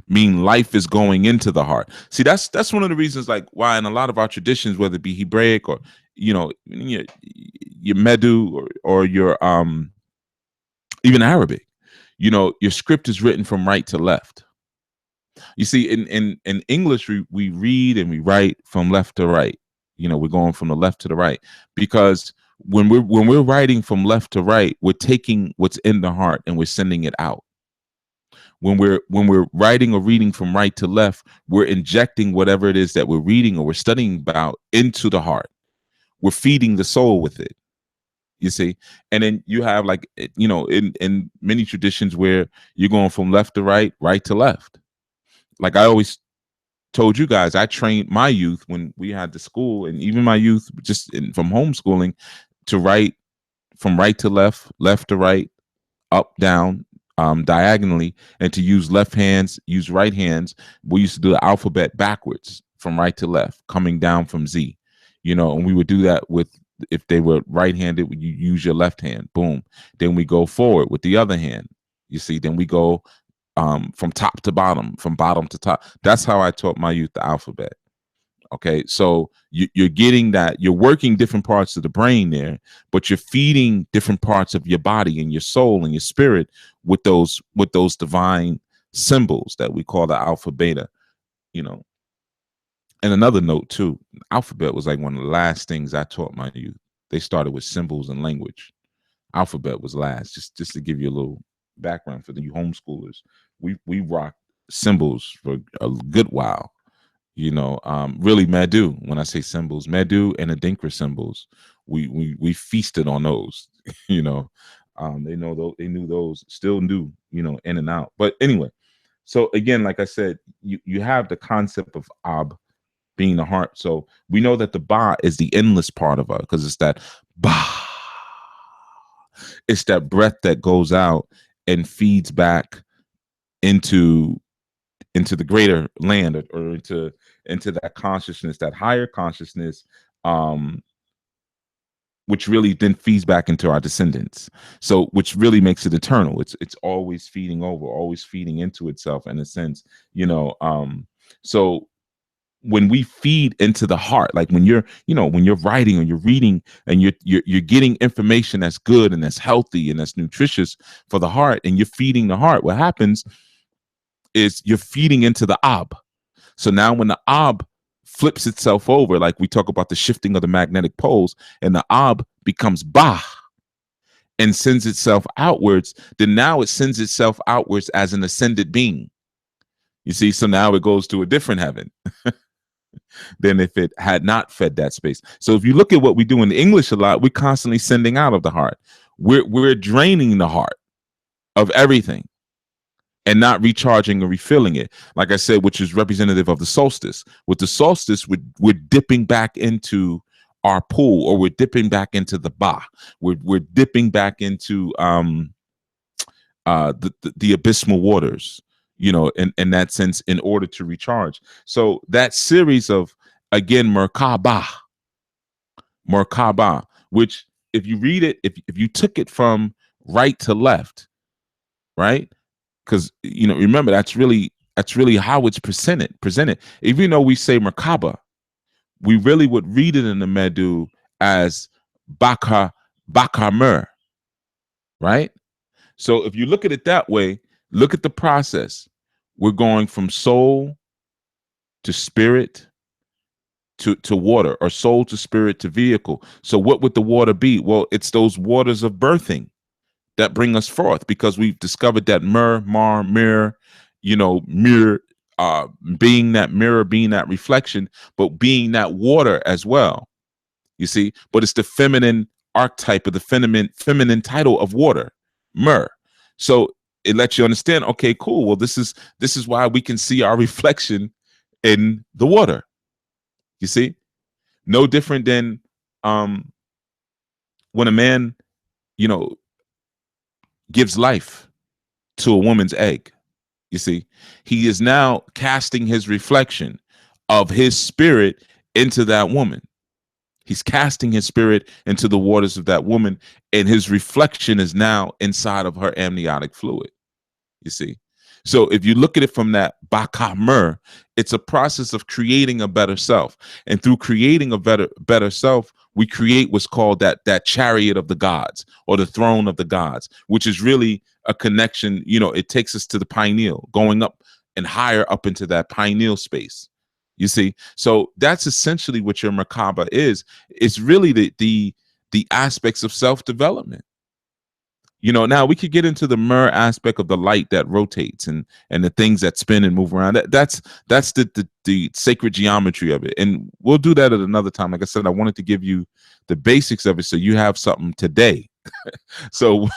Mean life is going into the heart. See, that's one of the reasons, like, why in a lot of our traditions, whether it be Hebraic or your Medu, or your even Arabic, your script is written from right to left. You see, in English, we read and we write from left to right. We're going from the left to the right, because when we're writing from left to right, we're taking what's in the heart and we're sending it out. When we're writing or reading from right to left, we're injecting whatever it is that we're reading or we're studying about into the heart. We're feeding the soul with it. You see, and then you have, like, in many traditions where you're going from left to right, right to left. Like I always told you guys, I trained my youth when we had the school, and even my youth from homeschooling, to write from right to left, left to right, up, down, diagonally, and to use left hands, use right hands. We used to do the alphabet backwards from right to left, coming down from Z, and we would do that with, if they were right-handed, you use your left hand, boom. Then we go forward with the other hand, you see. Then we go from top to bottom, from bottom to top. That's how I taught my youth the alphabet. Okay, so you're getting that, you're working different parts of the brain there, but you're feeding different parts of your body and your soul and your spirit with those divine symbols that we call the alpha beta. And another note too, alphabet was like one of the last things I taught my youth. They started with symbols and language. Alphabet was last. Just to give you a little background for the homeschoolers, we rocked symbols for a good while. Really Medu. When I say symbols, Medu and Adinkra symbols, we feasted on those. They know those, they knew those, still knew, in and out. But anyway, so again, like I said, you have the concept of Ab being the heart. So we know that the Ba is the endless part of us, because it's that Ba. It's that breath that goes out and feeds back into the greater land, or into that consciousness, that higher consciousness, which really then feeds back into our descendants. So which really makes it eternal. It's always feeding over, always feeding into itself in a sense. So when we feed into the heart, like when you're writing or you're reading, and you're getting information that's good and that's healthy and that's nutritious for the heart, and you're feeding the heart, what happens is you're feeding into the Ab. So now when the Ab flips itself over, like we talk about the shifting of the magnetic poles, and the Ab becomes Ba and sends itself outwards, then now it sends itself outwards as an ascended being. You see, so now it goes to a different heaven than if it had not fed that space. So if you look at what we do in English a lot, we're constantly sending out of the heart. We're draining the heart of everything and not recharging or refilling it. Like I said, which is representative of the solstice. With the solstice, we're dipping back into our pool, or we're dipping back into the Ba. We're dipping back into the abysmal waters, in that sense, in order to recharge. So that series of, again, Merkaba, which if you read it, if you took it from right to left, right? Because remember, that's really how it's presented. Even though we say Merkaba, we really would read it in the Medu as Bakar Mer, right? So if you look at it that way, look at the process. We're going from soul to spirit to water, or soul to spirit to vehicle. So what would the water be? Well, it's those waters of birthing that bring us forth, because we've discovered that mirror, being that mirror, being that reflection, but being that water as well. You see, but it's the feminine archetype of the feminine title of water, Mer. So it lets you understand, okay, cool. Well, this is why we can see our reflection in the water. You see, no different than when a man, gives life to a woman's egg. You see, he is now casting his reflection of his spirit into that woman. He's casting his spirit into the waters of that woman, and his reflection is now inside of her amniotic fluid. You see, so if you look at it from that Bakamer, it's a process of creating a better self, and through creating a better self, we create what's called that chariot of the gods, or the throne of the gods, which is really a connection. It takes us to the pineal, going up and higher up into that pineal space. You see, so that's essentially what your Merkaba is. It's really the aspects of self-development. Now we could get into the Mer aspect of the light that rotates and the things that spin and move around. That's the sacred geometry of it, and we'll do that at another time. Like I said, I wanted to give you the basics of it so you have something today. So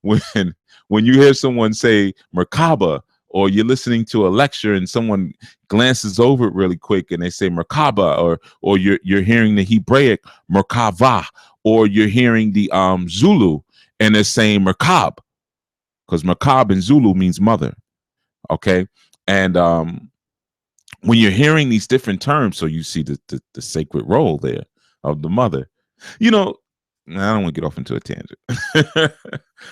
when you hear someone say Merkaba or you're listening to a lecture and someone glances over it really quick and they say Merkaba, or you're hearing the Hebraic Merkava, or you're hearing the Zulu and they're saying Merkab, because Merkab in Zulu means mother. Okay. And when you're hearing these different terms, so you see the sacred role there of the mother. You know, I don't want to get off into a tangent,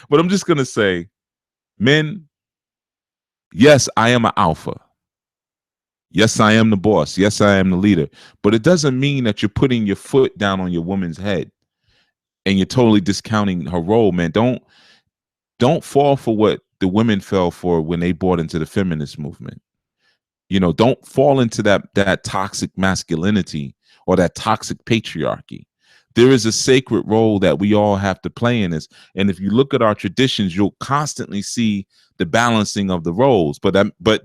but I'm just gonna say, men, yes, I am an alpha. Yes, I am the boss. Yes, I am the leader. But it doesn't mean that you're putting your foot down on your woman's head and you're totally discounting her role, man. Don't fall for what the women fell for when they bought into the feminist movement. You know, don't fall into that toxic masculinity or that toxic patriarchy. There is a sacred role that we all have to play in this. And if you look at our traditions, you'll constantly see the balancing of the roles. But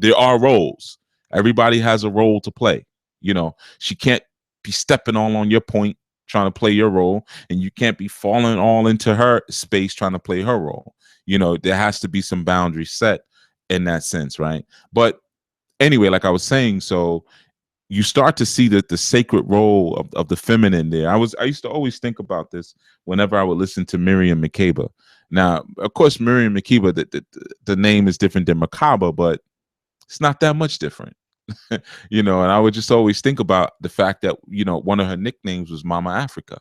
there are roles. Everybody has a role to play. You know, she can't be stepping all on your point trying to play your role, and you can't be falling all into her space trying to play her role. You know, there has to be some boundaries set in that sense, right? But anyway, like I was saying, so you start to see the sacred role of the feminine there. I used to always think about this whenever I would listen to Miriam Makeba. Now, of course, Miriam Makeba, the name is different than Merkaba, but it's not that much different. You know, and I would just always think about the fact that, you know, one of her nicknames was Mama Africa.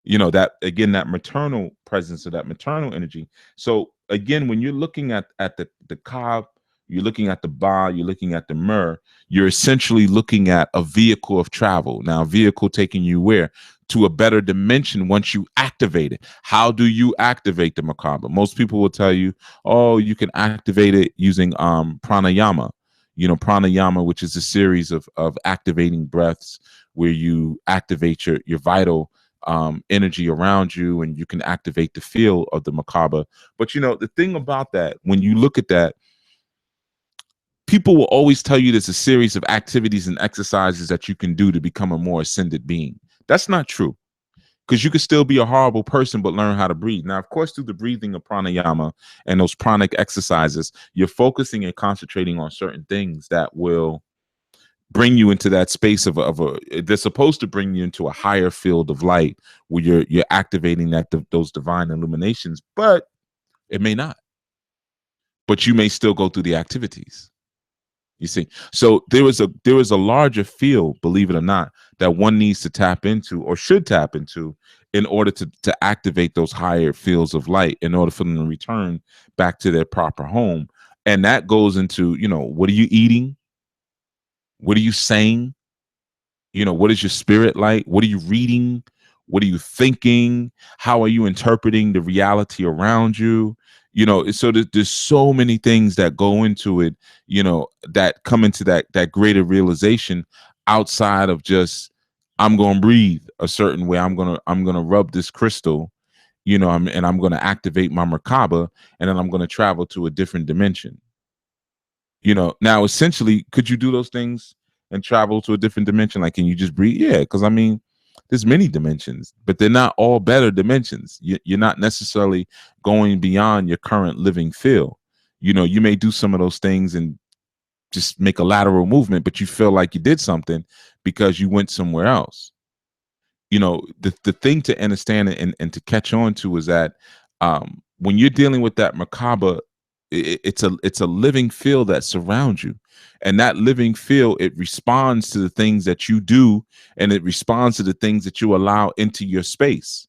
You know, that again, that maternal presence or that maternal energy. So again, when you're looking at the Kaab, you're looking at the Ba, you're looking at the Mer, you're essentially looking at a vehicle of travel. Now, a vehicle taking you where? To a better dimension once you activate it. How do you activate the Merkaba? Most people will tell you, oh, you can activate it using pranayama. You know, pranayama, which is a series of activating breaths where you activate your vital energy around you, and you can activate the field of the Merkaba. But you know, the thing about that, when you look at that, people will always tell you there's a series of activities and exercises that you can do to become a more ascended being. That's not true, because you could still be a horrible person but learn how to breathe. Now, of course, through the breathing of pranayama and those pranic exercises, you're focusing and concentrating on certain things that will bring you into that space of they're supposed to bring you into a higher field of light where you're activating those divine illuminations, but it may not. But you may still go through the activities. You see, so there is a larger field, believe it or not, that one needs to tap into or should tap into in order to activate those higher fields of light in order for them to return back to their proper home. And that goes into, you know, what are you eating? What are you saying? You know, what is your spirit like? What are you reading? What are you thinking? How are you interpreting the reality around you? You know, so there's so many things that go into it, you know, that come into that greater realization outside of just, I'm going to breathe a certain way. I'm going to rub this crystal, you know, and I'm going to activate my Merkaba, and then I'm going to travel to a different dimension. You know, now essentially, could you do those things and travel to a different dimension? Like, can you just breathe? Yeah, because I mean, there's many dimensions, but they're not all better dimensions. You're not necessarily going beyond your current living field. You know, you may do some of those things and just make a lateral movement, but you feel like you did something because you went somewhere else. You know, the thing to understand and to catch on to is that when you're dealing with that Merkaba, it's a living field that surrounds you, and that living field, it responds to the things that you do, and it responds to the things that you allow into your space.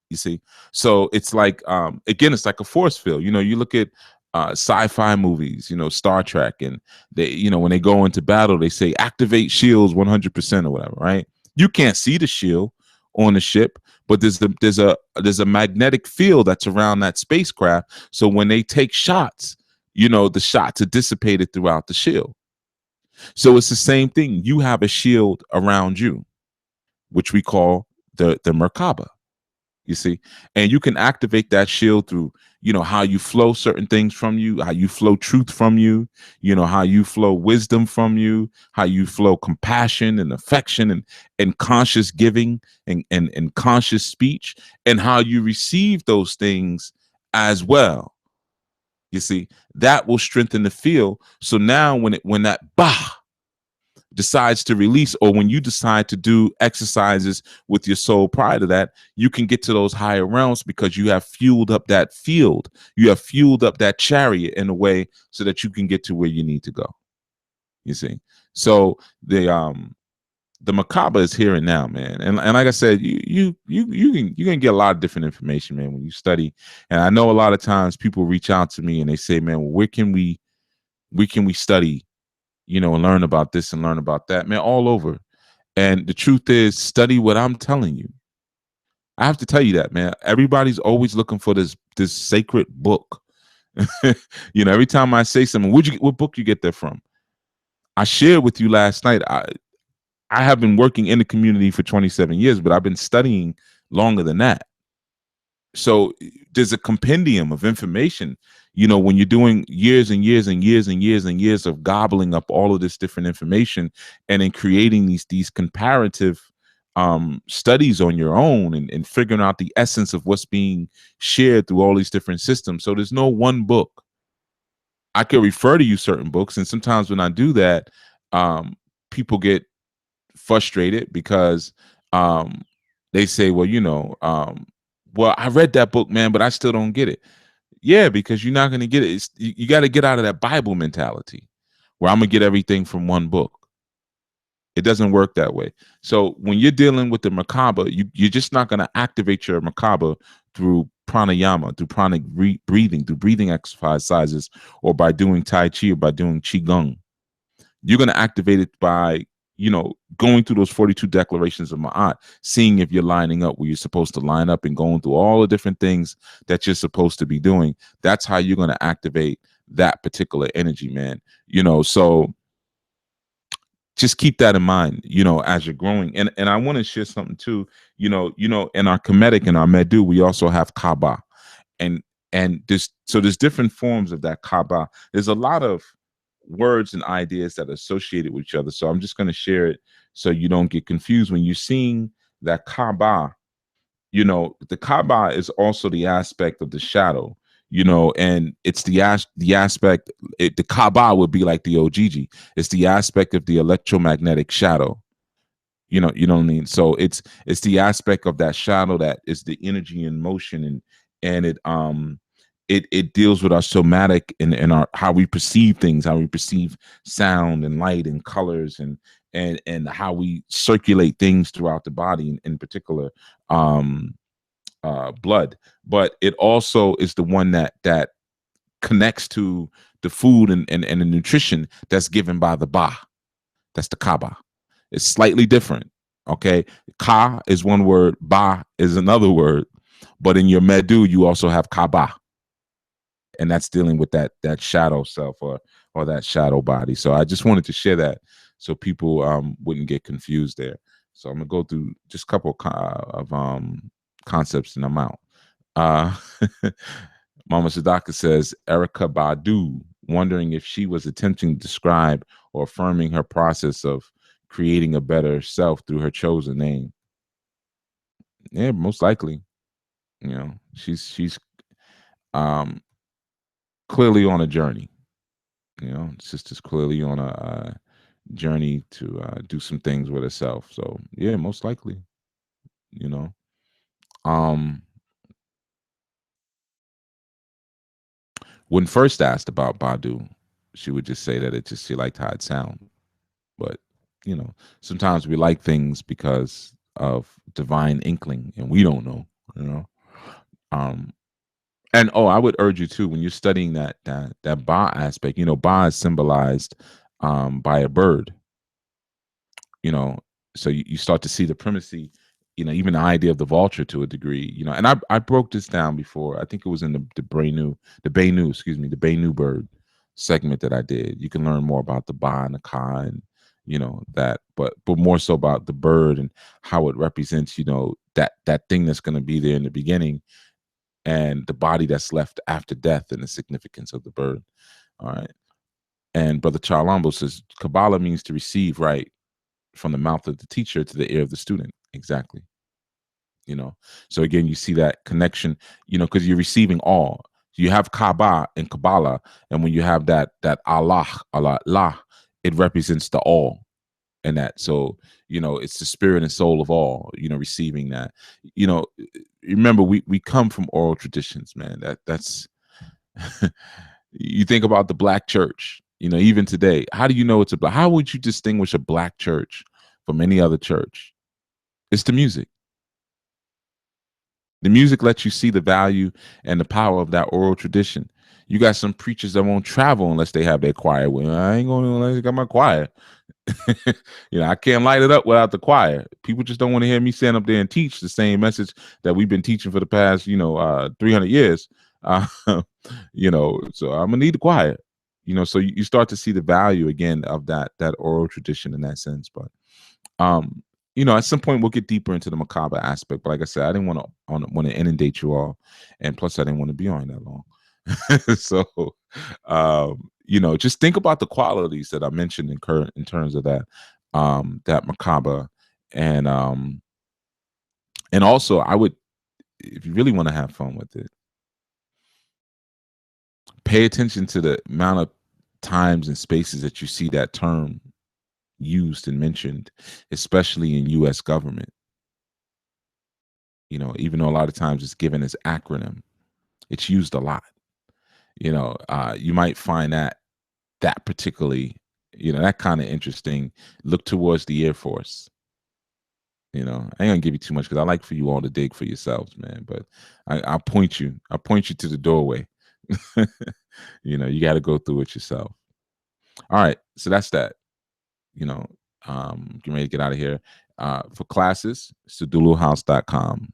You see, so it's like again, it's like a force field. You know, you look at sci-fi movies, you know, Star Trek, and they, you know, when they go into battle, they say activate shields 100% or whatever, right? You can't see the shield on the ship, but there's a magnetic field that's around that spacecraft. So when they take shots, you know, the shots are dissipated throughout the shield. So it's the same thing. You have a shield around you, which we call the Merkaba. You see, and you can activate that shield through, you know, how you flow certain things from you, how you flow truth from you, you know, how you flow wisdom from you, how you flow compassion and affection and conscious giving and conscious speech, and how you receive those things as well. You see, that will strengthen the field. So now when that bah decides to release, or when you decide to do exercises with your soul prior to that, you can get to those higher realms because you have fueled up that field. You have fueled up that chariot in a way so that you can get to where you need to go. You see, so the Merkaba is here and now, man. And like I said, you can get a lot of different information, man, when you study. And I know a lot of times people reach out to me and they say, man, well, where can we study, and learn about this and learn about that, man, all over. And the truth is, study what I'm telling you. I have to tell you that, man. Everybody's always looking for this sacred book. Every time I say something, what book you get that from? I shared with you last night. I have been working in the community for 27 years, but I've been studying longer than that. So there's a compendium of information, when you're doing years and years and years and years and years of gobbling up all of this different information and then creating these comparative studies on your own and figuring out the essence of what's being shared through all these different systems. So there's no one book. I could refer to you certain books, and sometimes when I do that, people get frustrated because they say, well, well, I read that book, man, but I still don't get it. Yeah, because you're not going to get it. You got to get out of that Bible mentality where I'm going to get everything from one book. It doesn't work that way. So when you're dealing with the Merkaba, you're just not going to activate your Merkaba through pranayama, through pranic breathing, through breathing exercises, or by doing Tai Chi or by doing Qigong. You're going to activate it by, going through those 42 declarations of Ma'at, seeing if you're lining up where you're supposed to line up and going through all the different things that you're supposed to be doing. That's how you're going to activate that particular energy, man. So just keep that in mind, as you're growing. And I want to share something too, in our Kemetic and our Medu, we also have Kaaba. And there's different forms of that Kaaba. There's a lot of words and ideas that are associated with each other. So I'm just going to share it so you don't get confused when you're seeing that Kaaba. The Kaaba is also the aspect of the shadow, and it's the aspect. The Kaaba would be like the Ojiji. It's the aspect of the electromagnetic shadow. You know what I mean. So it's the aspect of that shadow that is the energy in motion, and it deals with our somatic and our how we perceive things, how we perceive sound and light and colors and how we circulate things throughout the body, in particular blood. But it also is the one that connects to the food and the nutrition that's given by the Ba. That's the Kaaba. It's slightly different. Okay. Ka is one word, Ba is another word. But in your Medu, you also have Kaaba. And that's dealing with that shadow self or that shadow body. So I just wanted to share that so people wouldn't get confused there. So I'm gonna go through just a couple of concepts and I'm out. Uh, Mama Sadaka says Erica Badu, wondering if she was attempting to describe or affirming her process of creating a better self through her chosen name. Yeah, most likely. She's clearly on a journey. Sister's clearly on a journey to do some things with herself. So yeah, most likely. You know, um, when first asked about Badu, she would just say that she liked how it sounded. But sometimes we like things because of divine inkling, and we don't know. You know, um, and I would urge you too when you're studying that Ba aspect. Ba is symbolized by a bird. So you start to see the primacy, even the idea of the vulture to a degree, and I broke this down before. I think it was in the Benu, excuse me, the Benu bird segment that I did. You can learn more about the Ba and the Ka and that, but more so about the bird and how it represents, that thing that's going to be there in the beginning and the body that's left after death and the significance of the bird. All right. And Brother Charlambo says Kabbalah means to receive right from the mouth of the teacher to the ear of the student. Exactly. So again, you see that connection, because you're receiving all. You have Kaaba and Kabbalah, and when you have that Allah, it represents the all. And that, so it's the spirit and soul of all, receiving that. Remember, we come from oral traditions, man. That's you think about the black church, even today. How do you know it's a black? How would you distinguish a black church from any other church? It's the music. The music lets you see the value and the power of that oral tradition. You got some preachers that won't travel unless they have their choir. Well, I ain't going unless I got my choir. I can't light it up without the choir. People just don't want to hear me stand up there and teach the same message that we've been teaching for the past 300 years. So I'm gonna need the choir. So you start to see the value again of that oral tradition in that sense. But at some point we'll get deeper into the Merkaba aspect. But like I said, I didn't want to inundate you all, and plus I didn't want to be on that long. So just think about the qualities that I mentioned in terms of that Merkaba, and also I would, if you really want to have fun with it, pay attention to the amount of times and spaces that you see that term used and mentioned, especially in U.S. government. Even though a lot of times it's given as acronym, it's used a lot. You might find that particularly, that kind of interesting. Look towards the Air Force. I ain't gonna give you too much because I like for you all to dig for yourselves, man. But I'll point you to the doorway. You got to go through it yourself. All right, so that's that. Getting ready to get out of here. For classes, saduluhouse.com.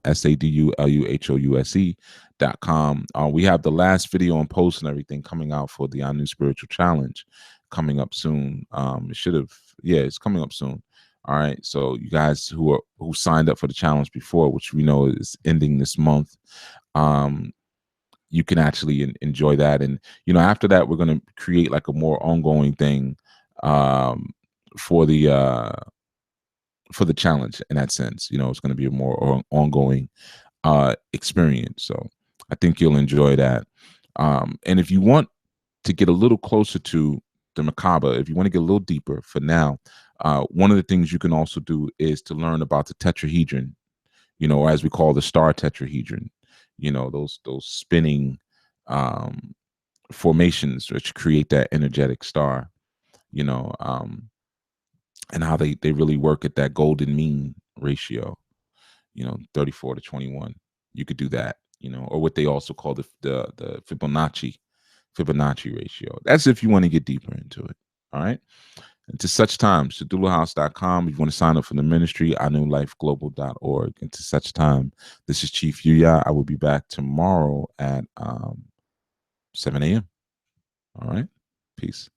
SADULUHOUSE.com. We have the last video and post and everything coming out for the Our New Spiritual Challenge coming up soon. It's coming up soon. All right. So you guys who signed up for the challenge before, which we know is ending this month, you can actually enjoy that. And after that, we're going to create like a more ongoing thing for the challenge in that sense. It's going to be a more ongoing experience. So I think you'll enjoy that. And if you want to get a little closer to the Merkaba, if you want to get a little deeper for now, one of the things you can also do is to learn about the tetrahedron, or as we call the star tetrahedron, those spinning formations which create that energetic star, and how they really work at that golden mean ratio, 34-21. You could do that, or what they also call the Fibonacci ratio. That's if you want to get deeper into it. All right. And to such time, saduluhouse.com. If you want to sign up for the ministry, inewlifeglobal.org. And to such time, this is Chief Yuya. I will be back tomorrow at 7 a.m. All right. Peace.